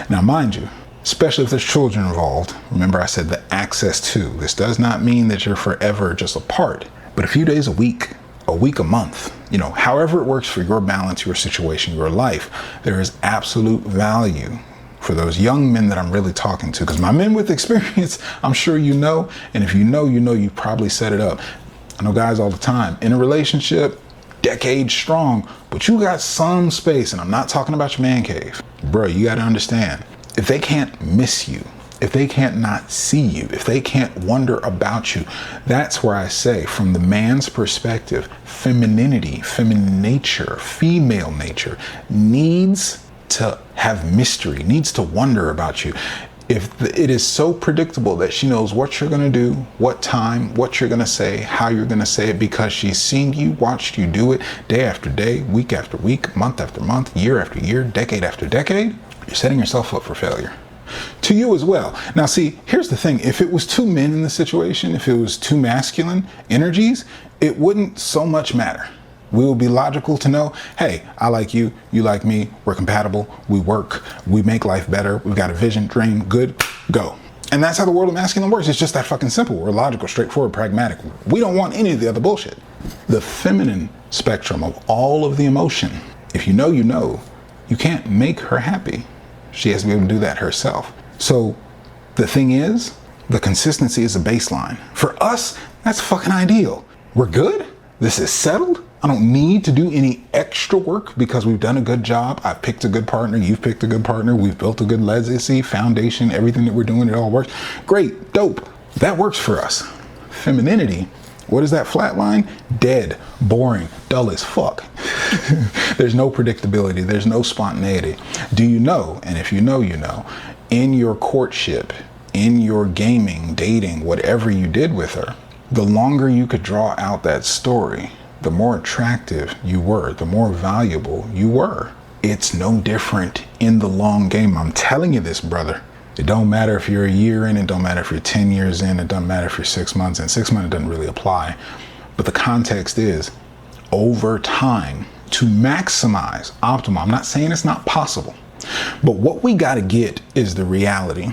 Now, mind you, especially if there's children involved, remember I said the access to. This does not mean that you're forever just apart, but a few days a week, a month, however it works for your balance, your situation, your life, there is absolute value for those young men that I'm really talking to. Because my men with experience, I'm sure you know, and if you know, you probably set it up. I know guys all the time in a relationship, decades strong, but you got some space, and I'm not talking about your man cave. Bro, you got to understand, if they can't miss you, if they can't not see you, if they can't wonder about you, that's where I say, from the man's perspective, femininity, feminine nature, female nature needs to have mystery, needs to wonder about you. If it is so predictable that she knows what you're going to do, what time, what you're going to say, how you're going to say it, because she's seen you, watched you do it day after day, week after week, month after month, year after year, decade after decade, you're setting yourself up for failure. To you as well. Now, see, here's the thing. If it was two men in the situation, if it was two masculine energies, it wouldn't so much matter. We will be logical to know, hey, I like you, you like me, we're compatible, we work, we make life better, we've got a vision, dream, good, go. And that's how the world of masculine works. It's just that fucking simple. We're logical, straightforward, pragmatic. We don't want any of the other bullshit. The feminine spectrum of all of the emotion, if you know, you can't make her happy. She has to be able to do that herself. So the thing is, the consistency is a baseline. For us, that's fucking ideal. We're good. This is settled. I don't need to do any extra work because we've done a good job. I've picked a good partner. You've picked a good partner. We've built a good legacy, foundation, everything that we're doing, it all works. Great, dope. That works for us. Femininity, what is that flat line? Dead, boring, dull as fuck. There's no predictability. There's no spontaneity. Do you know, and if you know, in your courtship, in your gaming, dating, whatever you did with her, the longer you could draw out that story, the more attractive you were, the more valuable you were. It's no different in the long game. I'm telling you this, brother. It don't matter if you're a year in, it don't matter if you're 10 years in, it doesn't matter if you're 6 months in. 6 months doesn't really apply. But the context is, over time, to maximize optimal. I'm not saying it's not possible, but what we got to get is the reality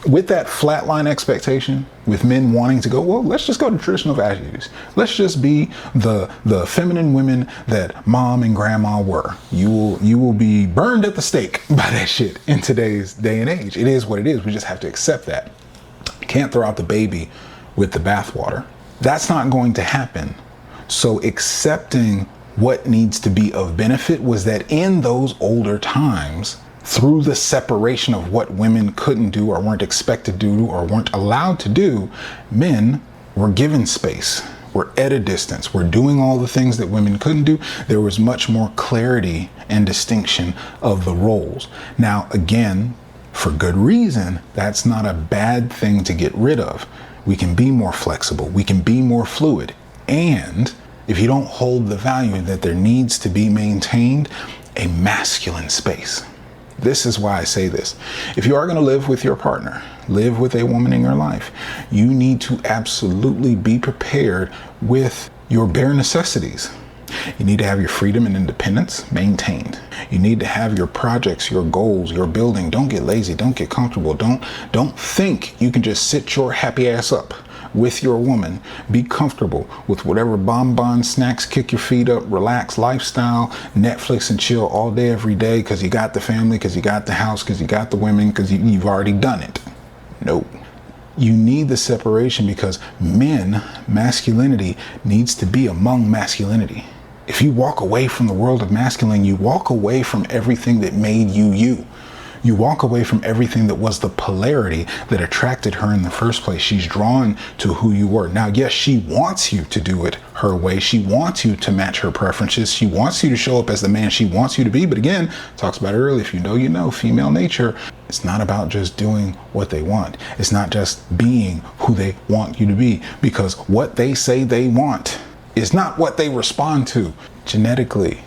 with that flatline expectation, with men wanting to go, well, let's just go to traditional values. Let's just be the feminine women that mom and grandma were. You will be burned at the stake by that shit in today's day and age. It is what it is. We just have to accept that. Can't throw out the baby with the bathwater. That's not going to happen. So accepting what needs to be of benefit was that in those older times, through the separation of what women couldn't do or weren't expected to do or weren't allowed to do, men were given space, were at a distance, were doing all the things that women couldn't do. There was much more clarity and distinction of the roles. Now, again, for good reason, that's not a bad thing to get rid of. We can be more flexible. We can be more fluid. And if you don't hold the value that there needs to be maintained a masculine space. This is why I say this. If you are going to live with your partner, live with a woman in your life, you need to absolutely be prepared with your bare necessities. You need to have your freedom and independence maintained. You need to have your projects, your goals, your building. Don't get lazy. Don't get comfortable. Don't think you can just sit your happy ass up with your woman. Be comfortable with whatever bonbon snacks, kick your feet up, relax lifestyle, Netflix and chill all day, every day, because you got the family, because you got the house, because you got the women, because you've already done it. Nope. You need the separation because masculinity needs to be among masculinity. If you walk away from the world of masculine, you walk away from everything that made you you. You walk away from everything that was the polarity that attracted her in the first place. She's drawn to who you were. Now, yes, she wants you to do it her way. She wants you to match her preferences. She wants you to show up as the man she wants you to be. But again, talks about it earlier. If you know, you know, female nature. It's not about just doing what they want. It's not just being who they want you to be, because what they say they want is not what they respond to genetically,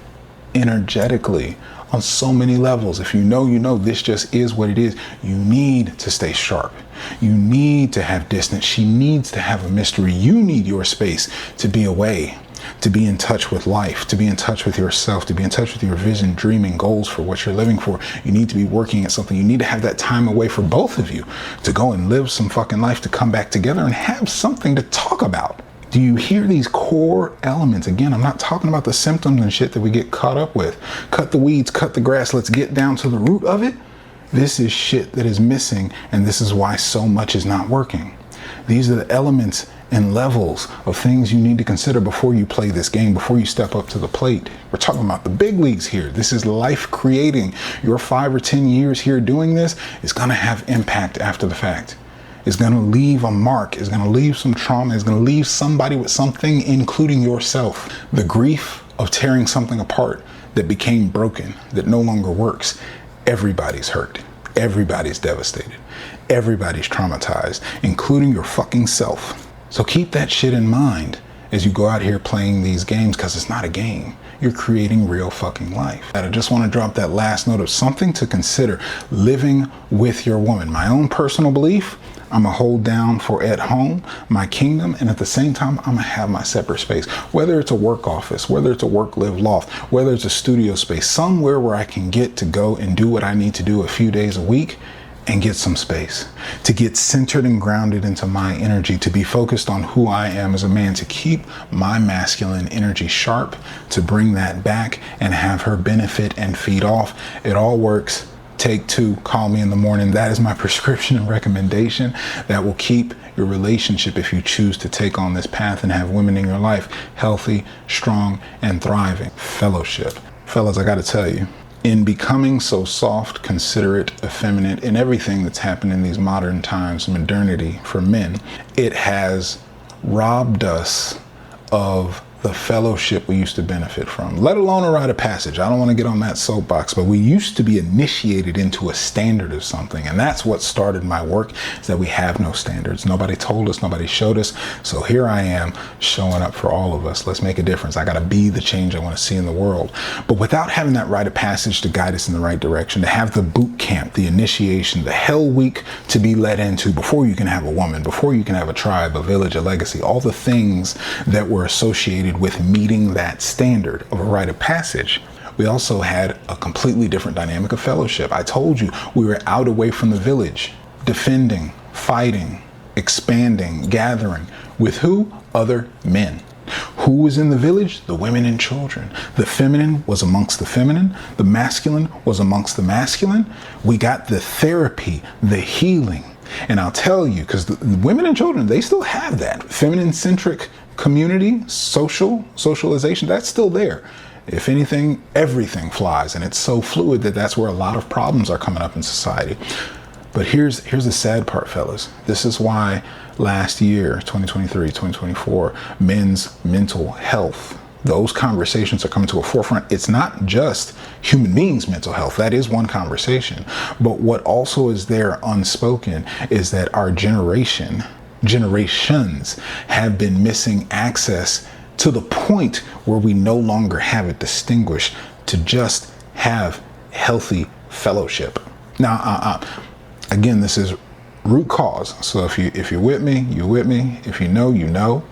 energetically, on so many levels. If you know, you know, this just is what it is. You need to stay sharp. You need to have distance. She needs to have a mystery. You need your space to be away, to be in touch with life, to be in touch with yourself, to be in touch with your vision, dreaming, goals for what you're living for. You need to be working at something. You need to have that time away for both of you to go and live some fucking life, to come back together and have something to talk about. Do you hear these core elements? Again, I'm not talking about the symptoms and shit that we get caught up with. Cut the weeds, cut the grass. Let's get down to the root of it. This is shit that is missing, and this is why so much is not working. These are the elements and levels of things you need to consider before you play this game, before you step up to the plate. We're talking about the big leagues here. This is life creating. Your 5 or 10 years here doing this is going to have impact after the fact. It's going to leave a mark. It's going to leave some trauma. It's going to leave somebody with something, including yourself. The grief of tearing something apart that became broken, that no longer works. Everybody's hurt. Everybody's devastated. Everybody's traumatized, including your fucking self. So keep that shit in mind as you go out here playing these games, because it's not a game. You're creating real fucking life. And I just want to drop that last note of something to consider living with your woman. My own personal belief, I'm gonna hold down for at home, my kingdom, and at the same time, I'm gonna have my separate space. Whether it's a work office, whether it's a work live loft, whether it's a studio space, somewhere where I can get to go and do what I need to do a few days a week and get some space, to get centered and grounded into my energy, to be focused on who I am as a man, to keep my masculine energy sharp, to bring that back and have her benefit and feed off. It all works. Take 2, call me in the morning. That is my prescription and recommendation that will keep your relationship, if you choose to take on this path and have women in your life, healthy, strong, and thriving. Fellowship. Fellas, I got to tell you, in becoming so soft, considerate, effeminate, in everything that's happened in these modern times, modernity for men, it has robbed us of the fellowship we used to benefit from, let alone a rite of passage. I don't want to get on that soapbox, but we used to be initiated into a standard of something. And that's what started my work, is that we have no standards. Nobody told us, nobody showed us. So here I am showing up for all of us. Let's make a difference. I got to be the change I want to see in the world. But without having that rite of passage to guide us in the right direction, to have the boot camp, the initiation, the hell week to be led into before you can have a woman, before you can have a tribe, a village, a legacy, all the things that were associated with meeting that standard of a rite of passage. We also had a completely different dynamic of fellowship. I told you we were out away from the village, defending, fighting, expanding, gathering. With who? Other men. Who was in the village? The women and children. The feminine was amongst the feminine. The masculine was amongst the masculine. We got the therapy, the healing. And I'll tell you, because the women and children, they still have that feminine-centric community, socialization, that's still there. If anything, everything flies, and it's so fluid that that's where a lot of problems are coming up in society. But here's the sad part, fellas. This is why last year, 2023, 2024, men's mental health, those conversations are coming to a forefront. It's not just human beings' mental health. That is one conversation. But what also is there unspoken is that our generations have been missing access to the point where we no longer have it distinguished to just have healthy fellowship. Now, again, this is root cause. So if you're with me, you're with me. If you know, you know.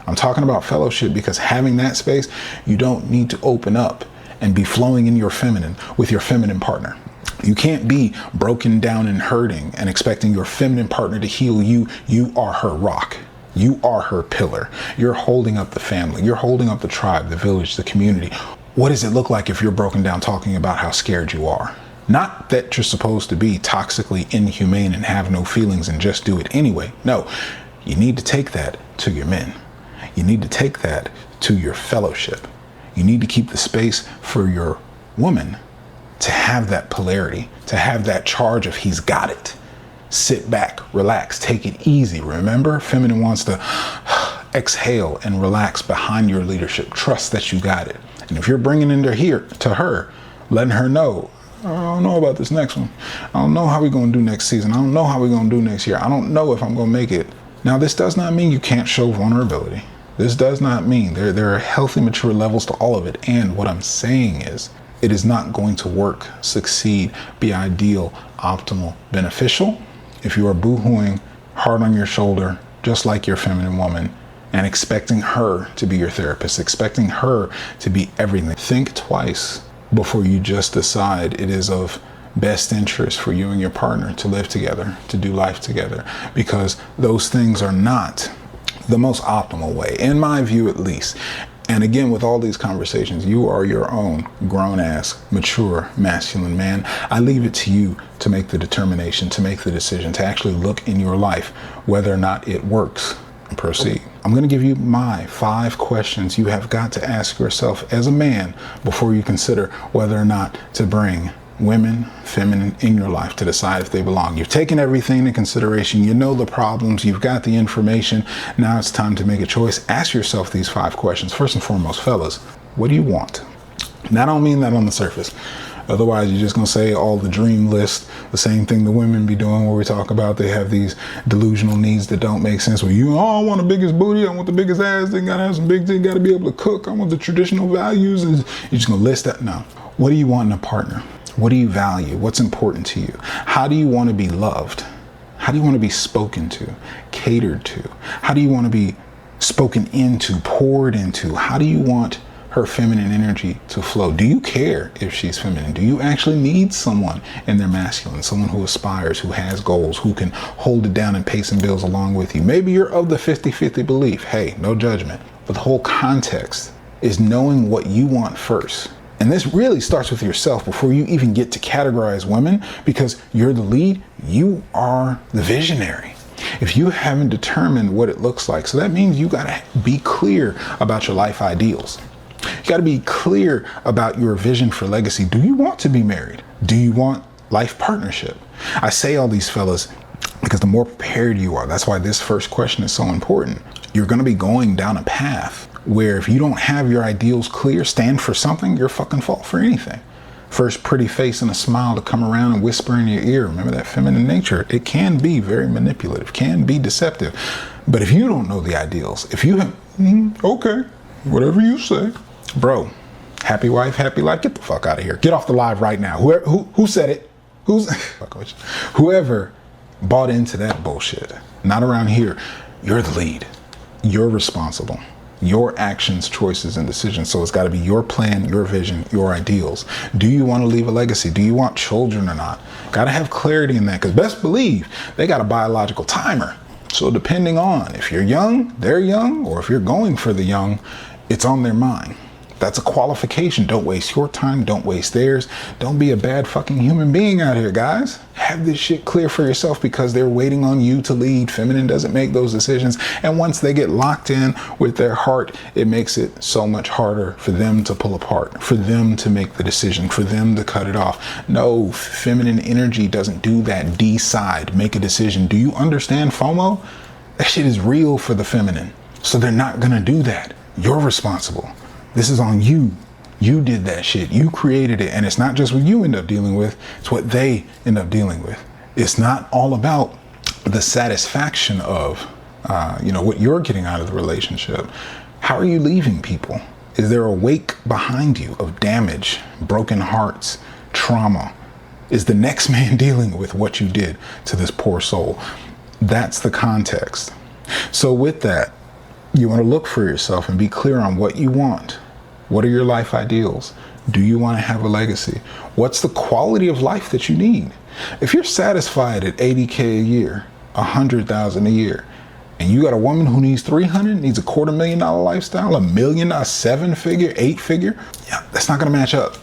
I'm talking about fellowship because having that space, you don't need to open up and be flowing in your feminine with your feminine partner. You can't be broken down and hurting and expecting your feminine partner to heal you. You are her rock. You are her pillar. You're holding up the family. You're holding up the tribe, the village, the community. What does it look like if you're broken down talking about how scared you are? Not that you're supposed to be toxically inhumane and have no feelings and just do it anyway. No, you need to take that to your men. You need to take that to your fellowship. You need to keep the space for your woman to have that polarity, to have that charge of he's got it. Sit back, relax, take it easy. Remember, feminine wants to exhale and relax behind your leadership. Trust that you got it. And if you're bringing it here to her, letting her know, I don't know about this next one. I don't know how we're going to do next season. I don't know how we're going to do next year. I don't know if I'm going to make it. Now, this does not mean you can't show vulnerability. This does not mean there are healthy, mature levels to all of it. And what I'm saying is it is not going to work, succeed, be ideal, optimal, beneficial if you are boohooing hard on your shoulder, just like your feminine woman, and expecting her to be your therapist, expecting her to be everything. Think twice before you just decide it is of best interest for you and your partner to live together, to do life together, because those things are not the most optimal way, in my view at least. And again, with all these conversations, you are your own grown-ass, mature, masculine man. I leave it to you to make the determination, to make the decision, to actually look in your life whether or not it works and proceed. I'm going to give you my 5 questions you have got to ask yourself as a man before you consider whether or not to bring women, feminine in your life to decide if they belong. You've taken everything into consideration. You know the problems. You've got the information. Now it's time to make a choice. Ask yourself these 5 questions. First and foremost, fellas, what do you want? And I don't mean that on the surface. Otherwise, you're just going to say all the dream list, the same thing the women be doing where we talk about they have these delusional needs that don't make sense. Well, I want the biggest booty. I want the biggest ass. They got to have some big things. Got to be able to cook. I want the traditional values. And you're just going to list that. No. What do you want in a partner? What do you value? What's important to you? How do you want to be loved? How do you want to be spoken to, catered to? How do you want to be spoken into, poured into? How do you want her feminine energy to flow? Do you care if she's feminine? Do you actually need someone in their masculine, someone who aspires, who has goals, who can hold it down and pay some bills along with you? Maybe you're of the 50-50 belief. Hey, no judgment. But the whole context is knowing what you want first. And this really starts with yourself before you even get to categorize women, because you're the lead, you are the visionary. If you haven't determined what it looks like, so that means you got to be clear about your life ideals. You got to be clear about your vision for legacy. Do you want to be married? Do you want life partnership? I say all these fellas because the more prepared you are, that's why this first question is so important. You're going to be going down a path where if you don't have your ideals clear, stand for something, you're fucking fall for anything. First pretty face and a smile to come around and whisper in your ear. Remember that feminine nature. It can be very manipulative, can be deceptive. But if you don't know the ideals, if you have, okay, whatever you say. Bro, happy wife, happy life, get the fuck out of here. Get off the live right now. Who said it? Whoever bought into that bullshit, not around here. You're the lead. You're responsible. your actions, choices, and decisions. So it's got to be your plan, your vision, your ideals. Do you want to leave a legacy? Do you want children or not? Got to have clarity in that, because best believe they got a biological timer. So depending on if you're young, they're young, or if you're going for the young, it's on their mind. That's a qualification. Don't waste your time. Don't waste theirs. Don't be a bad fucking human being out here, guys. Have this shit clear for yourself, because they're waiting on you to lead. Feminine doesn't make those decisions. And once they get locked in with their heart, it makes it so much harder for them to pull apart, for them to make the decision, for them to cut it off. No, feminine energy doesn't do that. Decide, make a decision. Do you understand FOMO? That shit is real for the feminine. So they're not gonna do that. You're responsible. This is on you. You did that shit. You created it. And it's not just what you end up dealing with, it's what they end up dealing with. It's not all about the satisfaction of, what you're getting out of the relationship. How are you leaving people? Is there a wake behind you of damage, broken hearts, trauma? Is the next man dealing with what you did to this poor soul? That's the context. So with that, you want to look for yourself and be clear on what you want. What are your life ideals? Do you want to have a legacy? What's the quality of life that you need? If you're satisfied at $80K a year, $100,000 a year, and you got a woman who needs 300, needs a $250,000 lifestyle, $1 million, a 7-figure, 8-figure, yeah, that's not going to match up.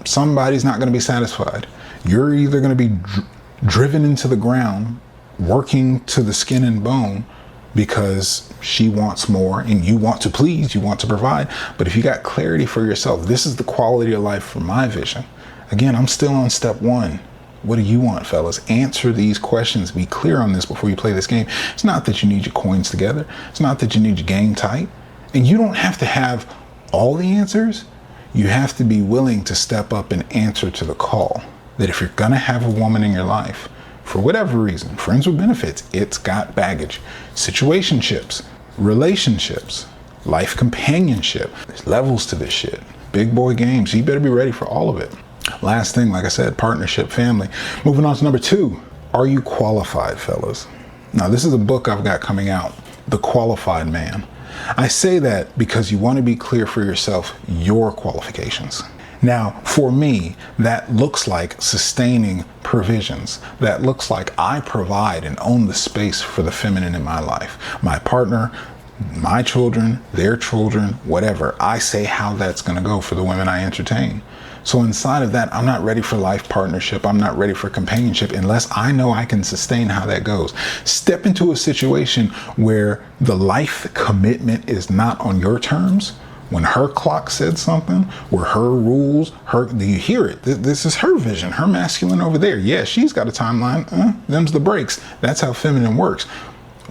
Somebody's not going to be satisfied. You're either going to be driven into the ground, working to the skin and bone, because she wants more and you want to please, you want to provide. But if you got clarity for yourself, this is the quality of life for my vision. Again, I'm still on step one. What do you want, fellas? Answer these questions. Be clear on this before you play this game. It's not that you need your coins together. It's not that you need your game tight. And you don't have to have all the answers. You have to be willing to step up and answer to the call. That if you're gonna have a woman in your life, for whatever reason, friends with benefits, it's got baggage. Situationships, relationships, life companionship. There's levels to this shit. Big boy games. So you better be ready for all of it. Last thing, like I said, partnership, family. Moving on to number 2. Are you qualified, fellas? Now, this is a book I've got coming out, The Qualified Man. I say that because you want to be clear for yourself your qualifications. Now, for me, that looks like sustaining provisions. That looks like I provide and own the space for the feminine in my life. My partner, my children, their children, whatever. I say how that's going to go for the women I entertain. So inside of that, I'm not ready for life partnership. I'm not ready for companionship unless I know I can sustain how that goes. Step into a situation where the life commitment is not on your terms. When her clock said something, where her rules, do you hear it? This is her vision, her masculine over there. Yeah, she's got a timeline. Them's the breaks. That's how feminine works.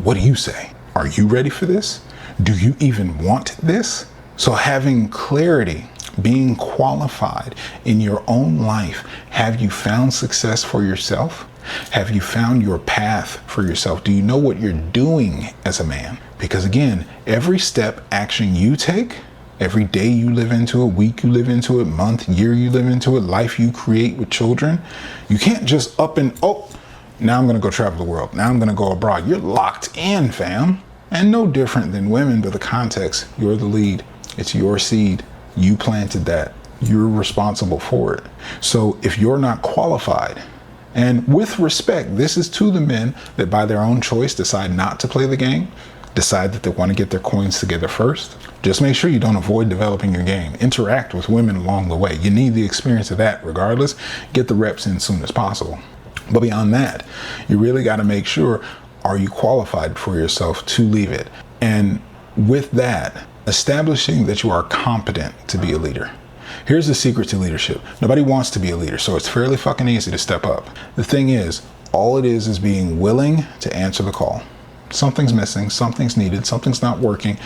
What do you say? Are you ready for this? Do you even want this? So having clarity, being qualified in your own life, have you found success for yourself? Have you found your path for yourself? Do you know what you're doing as a man? Because again, every step, action you take, every day you live into it, week you live into it, month, year you live into it, life you create with children, you can't just up and, now I'm going to go travel the world. Now I'm going to go abroad. You're locked in, fam. And no different than women, but the context, you're the lead. It's your seed. You planted that. You're responsible for it. So if you're not qualified, and with respect, this is to the men that by their own choice decide not to play the game, decide that they want to get their coins together first. Just make sure you don't avoid developing your game. Interact with women along the way. You need the experience of that regardless. Get the reps in soon as possible. But beyond that, you really got to make sure, are you qualified for yourself to leave it? And with that, establishing that you are competent to be a leader. Here's the secret to leadership. Nobody wants to be a leader, so it's fairly fucking easy to step up. The thing is, all it is being willing to answer the call. Something's missing, something's needed, something's not working.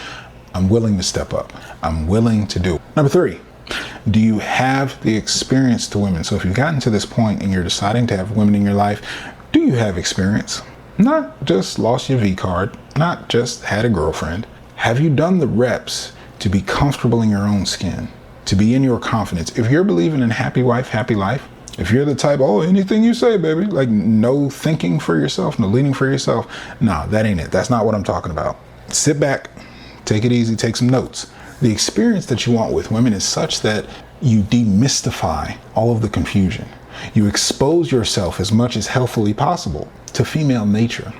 I'm willing to step up. I'm willing to do it. Number 3, do you have the experience to women? So if you've gotten to this point and you're deciding to have women in your life, do you have experience? Not just lost your V card, not just had a girlfriend. Have you done the reps to be comfortable in your own skin, to be in your confidence? If you're believing in happy wife, happy life, if you're the type, anything you say, baby, like no thinking for yourself, no leading for yourself, no, that ain't it. That's not what I'm talking about. Sit back, Take it easy, take some notes. The experience that you want with women is such that you demystify all of the confusion. You expose yourself as much as healthily possible to female nature.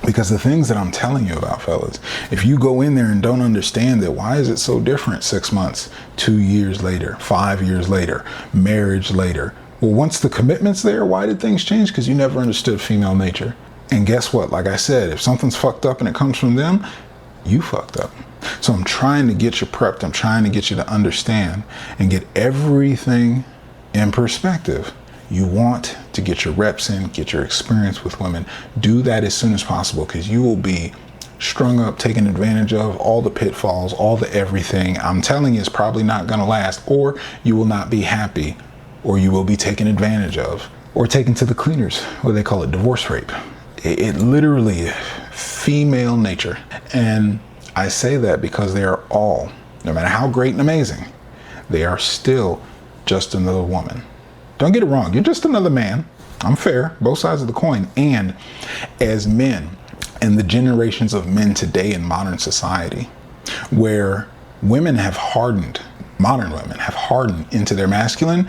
Because the things that I'm telling you about, fellas, if you go in there and don't understand it, why is it so different 6 months, 2 years later, 5 years later, marriage later? Well, once the commitment's there, why did things change? Because you never understood female nature. And guess what? Like I said, if something's fucked up and it comes from them, you fucked up. So I'm trying to get you prepped. I'm trying to get you to understand and get everything in perspective. You want to get your reps in, get your experience with women. Do that as soon as possible, because you will be strung up, taken advantage of, all the pitfalls, all the everything. I'm telling you, it's probably not going to last, or you will not be happy, or you will be taken advantage of, or taken to the cleaners, what they call it, divorce rape. It literally, female nature. And I say that because they are all, no matter how great and amazing, they are still just another woman. Don't get it wrong. You're just another man. I'm fair. Both sides of the coin. And as men and the generations of men today in modern society, where women have hardened, modern women have hardened into their masculine,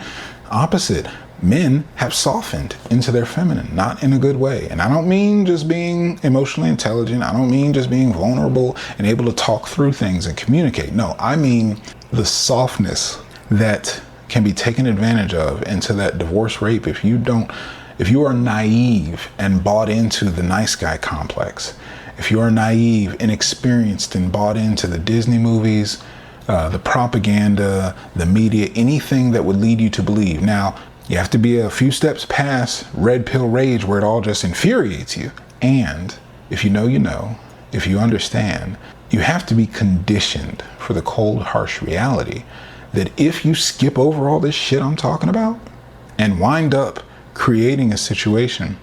opposite, men have softened into their feminine, not in a good way. And I don't mean just being emotionally intelligent. I don't mean just being vulnerable and able to talk through things and communicate. No, I mean the softness that can be taken advantage of into that divorce rape. If you are naive and bought into the nice guy complex, if you are naive, inexperienced, and bought into the Disney movies, the propaganda, the media, anything that would lead you to believe. Now, you have to be a few steps past red pill rage where it all just infuriates you. And if you know, you know. If you understand, you have to be conditioned for the cold, harsh reality that if you skip over all this shit I'm talking about and wind up creating a situation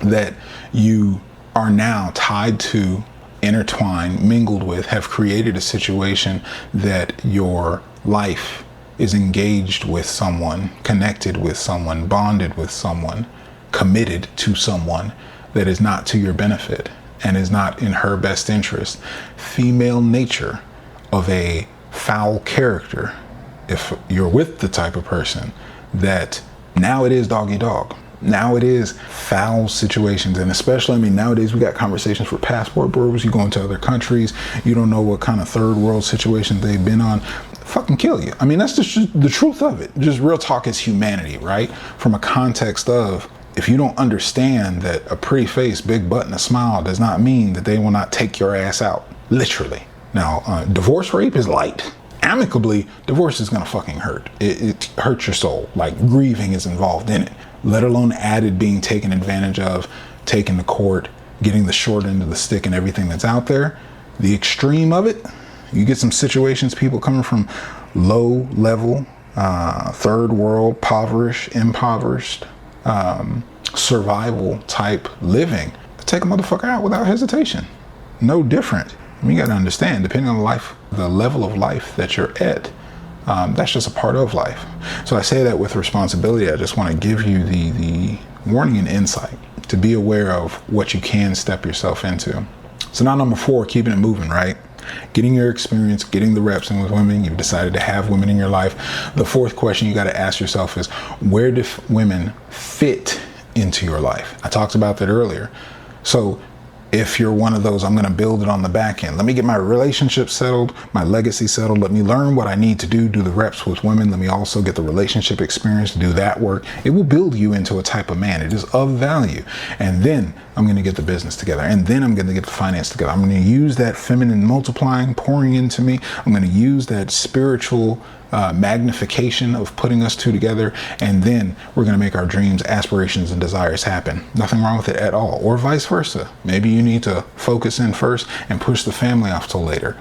that you are now tied to, intertwined, mingled with, have created a situation that your life is engaged with someone, connected with someone, bonded with someone, committed to someone that is not to your benefit and is not in her best interest. Female nature of a foul character, if you're with the type of person that now it is doggy dog, now it is foul situations. And especially, I mean, nowadays we got conversations for passport bros. You go into other countries, you don't know what kind of third world situations they've been on, fucking kill you. I mean, that's just the truth of it. Just real talk is humanity, right? From a context of, if you don't understand that a pretty face, big butt, and a smile does not mean that they will not take your ass out, literally. Now, divorce rape is light. Amicably, divorce is gonna fucking hurt. It hurts your soul. Like, grieving is involved in it, let alone added being taken advantage of, taken to court, getting the short end of the stick and everything that's out there. The extreme of it, you get some situations, people coming from low level, third world, impoverished, survival type living. Take a motherfucker out without hesitation. No different. I mean, you got to understand, depending on the level of life that you're at, that's just a part of life. So I say that with responsibility. I just want to give you the warning and insight to be aware of what you can step yourself into. So now number 4, keeping it moving, right? Getting your experience, getting the reps in with women. You've decided to have women in your life. The 4th question you got to ask yourself is, where do women fit into your life? I talked about that earlier. So if you're one of those, I'm going to build it on the back end. Let me get my relationship settled, my legacy settled. Let me learn what I need to do the reps with women. Let me also get the relationship experience, do that work. It will build you into a type of man. It is of value. And then I'm going to get the business together. And then I'm going to get the finance together. I'm going to use that feminine multiplying, pouring into me. I'm going to use that spiritual magnification of putting us two together, and then we're going to make our dreams, aspirations, and desires happen. Nothing wrong with it at all, or vice versa. Maybe you need to focus in first and push the family off till later.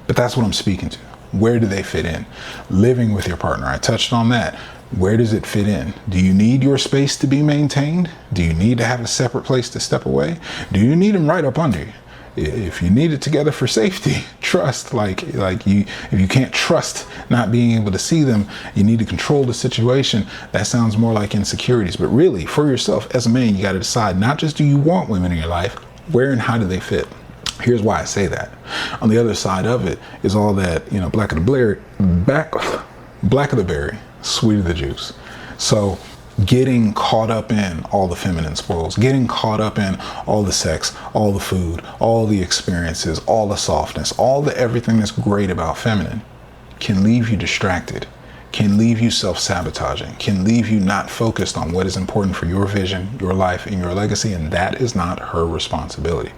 But that's what I'm speaking to. Where do they fit in? Living with your partner, I touched on that. Where does it fit in? Do you need your space to be maintained? Do you need to have a separate place to step away? Do you need them right up under you? If you need it together for safety, trust, if you can't trust not being able to see them, you need to control the situation. That sounds more like insecurities. But really, for yourself as a man, you got to decide, not just do you want women in your life, where and how do they fit? Here's why I say that. On the other side of it is all that, black of the berry, sweet of the juice. So getting caught up in all the feminine spoils, getting caught up in all the sex, all the food, all the experiences, all the softness, all the everything that's great about feminine can leave you distracted, can leave you self-sabotaging, can leave you not focused on what is important for your vision, your life, and your legacy, and that is not her responsibility.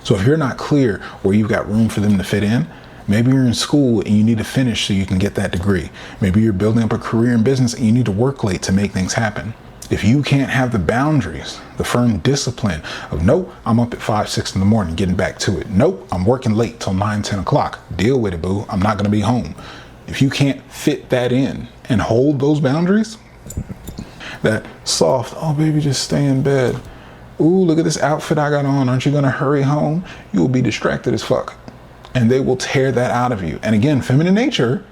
So if you're not clear where you've got room for them to fit in, maybe you're in school and you need to finish so you can get that degree. Maybe you're building up a career in business and you need to work late to make things happen. If you can't have the boundaries, the firm discipline of, nope, I'm up at 5, 6 in the morning getting back to it. Nope, I'm working late till 9, 10 o'clock. Deal with it, boo. I'm not going to be home. If you can't fit that in and hold those boundaries, that soft, oh, baby, just stay in bed. Ooh, look at this outfit I got on. Aren't you going to hurry home? You will be distracted as fuck. And they will tear that out of you. And again, feminine nature,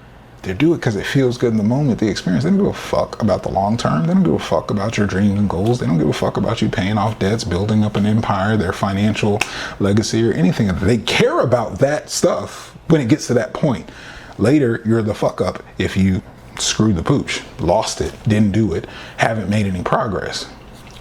they do it because it feels good in the moment, the experience. They don't give a fuck about the long term. They don't give a fuck about your dreams and goals. They don't give a fuck about you paying off debts, building up an empire, their financial legacy, or anything. They care about that stuff when it gets to that point. Later, you're the fuck up if you screwed the pooch, lost it, didn't do it, haven't made any progress.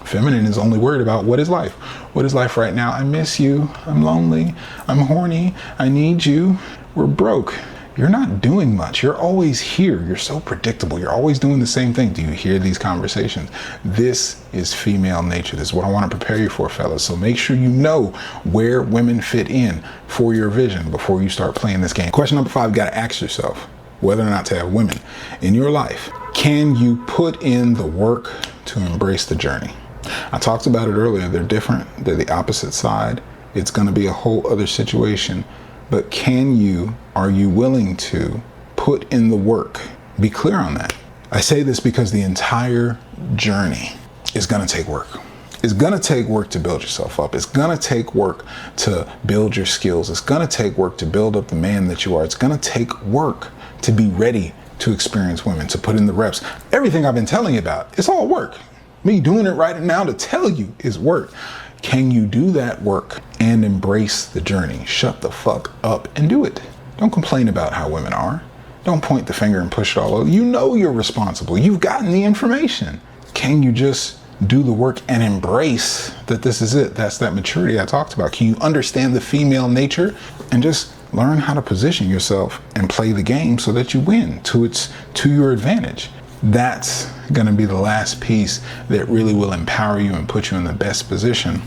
Feminine is only worried about what is life. What is life right now? I miss you. I'm lonely. I'm horny. I need you. We're broke. You're not doing much. You're always here. You're so predictable. You're always doing the same thing. Do you hear these conversations? This is female nature. This is what I want to prepare you for, fellas. So make sure you know where women fit in for your vision before you start playing this game. Question number 5, you got to ask yourself whether or not to have women in your life. Can you put in the work to embrace the journey? I talked about it earlier. They're different. They're the opposite side. It's going to be a whole other situation. But are you willing to put in the work? Be clear on that. I say this because the entire journey is going to take work. It's going to take work to build yourself up. It's going to take work to build your skills. It's going to take work to build up the man that you are. It's going to take work to be ready to experience women, to put in the reps. Everything I've been telling you about, it's all work. Me doing it right now to tell you is work. Can you do that work and embrace the journey? Shut the fuck up and do it. Don't complain about how women are. Don't point the finger and push it all over. You know you're responsible. You've gotten the information. Can you just do the work and embrace that this is it? That's that maturity I talked about. Can you understand the female nature and just learn how to position yourself and play the game so that you win to your advantage? That's going to be the last piece that really will empower you and put you in the best position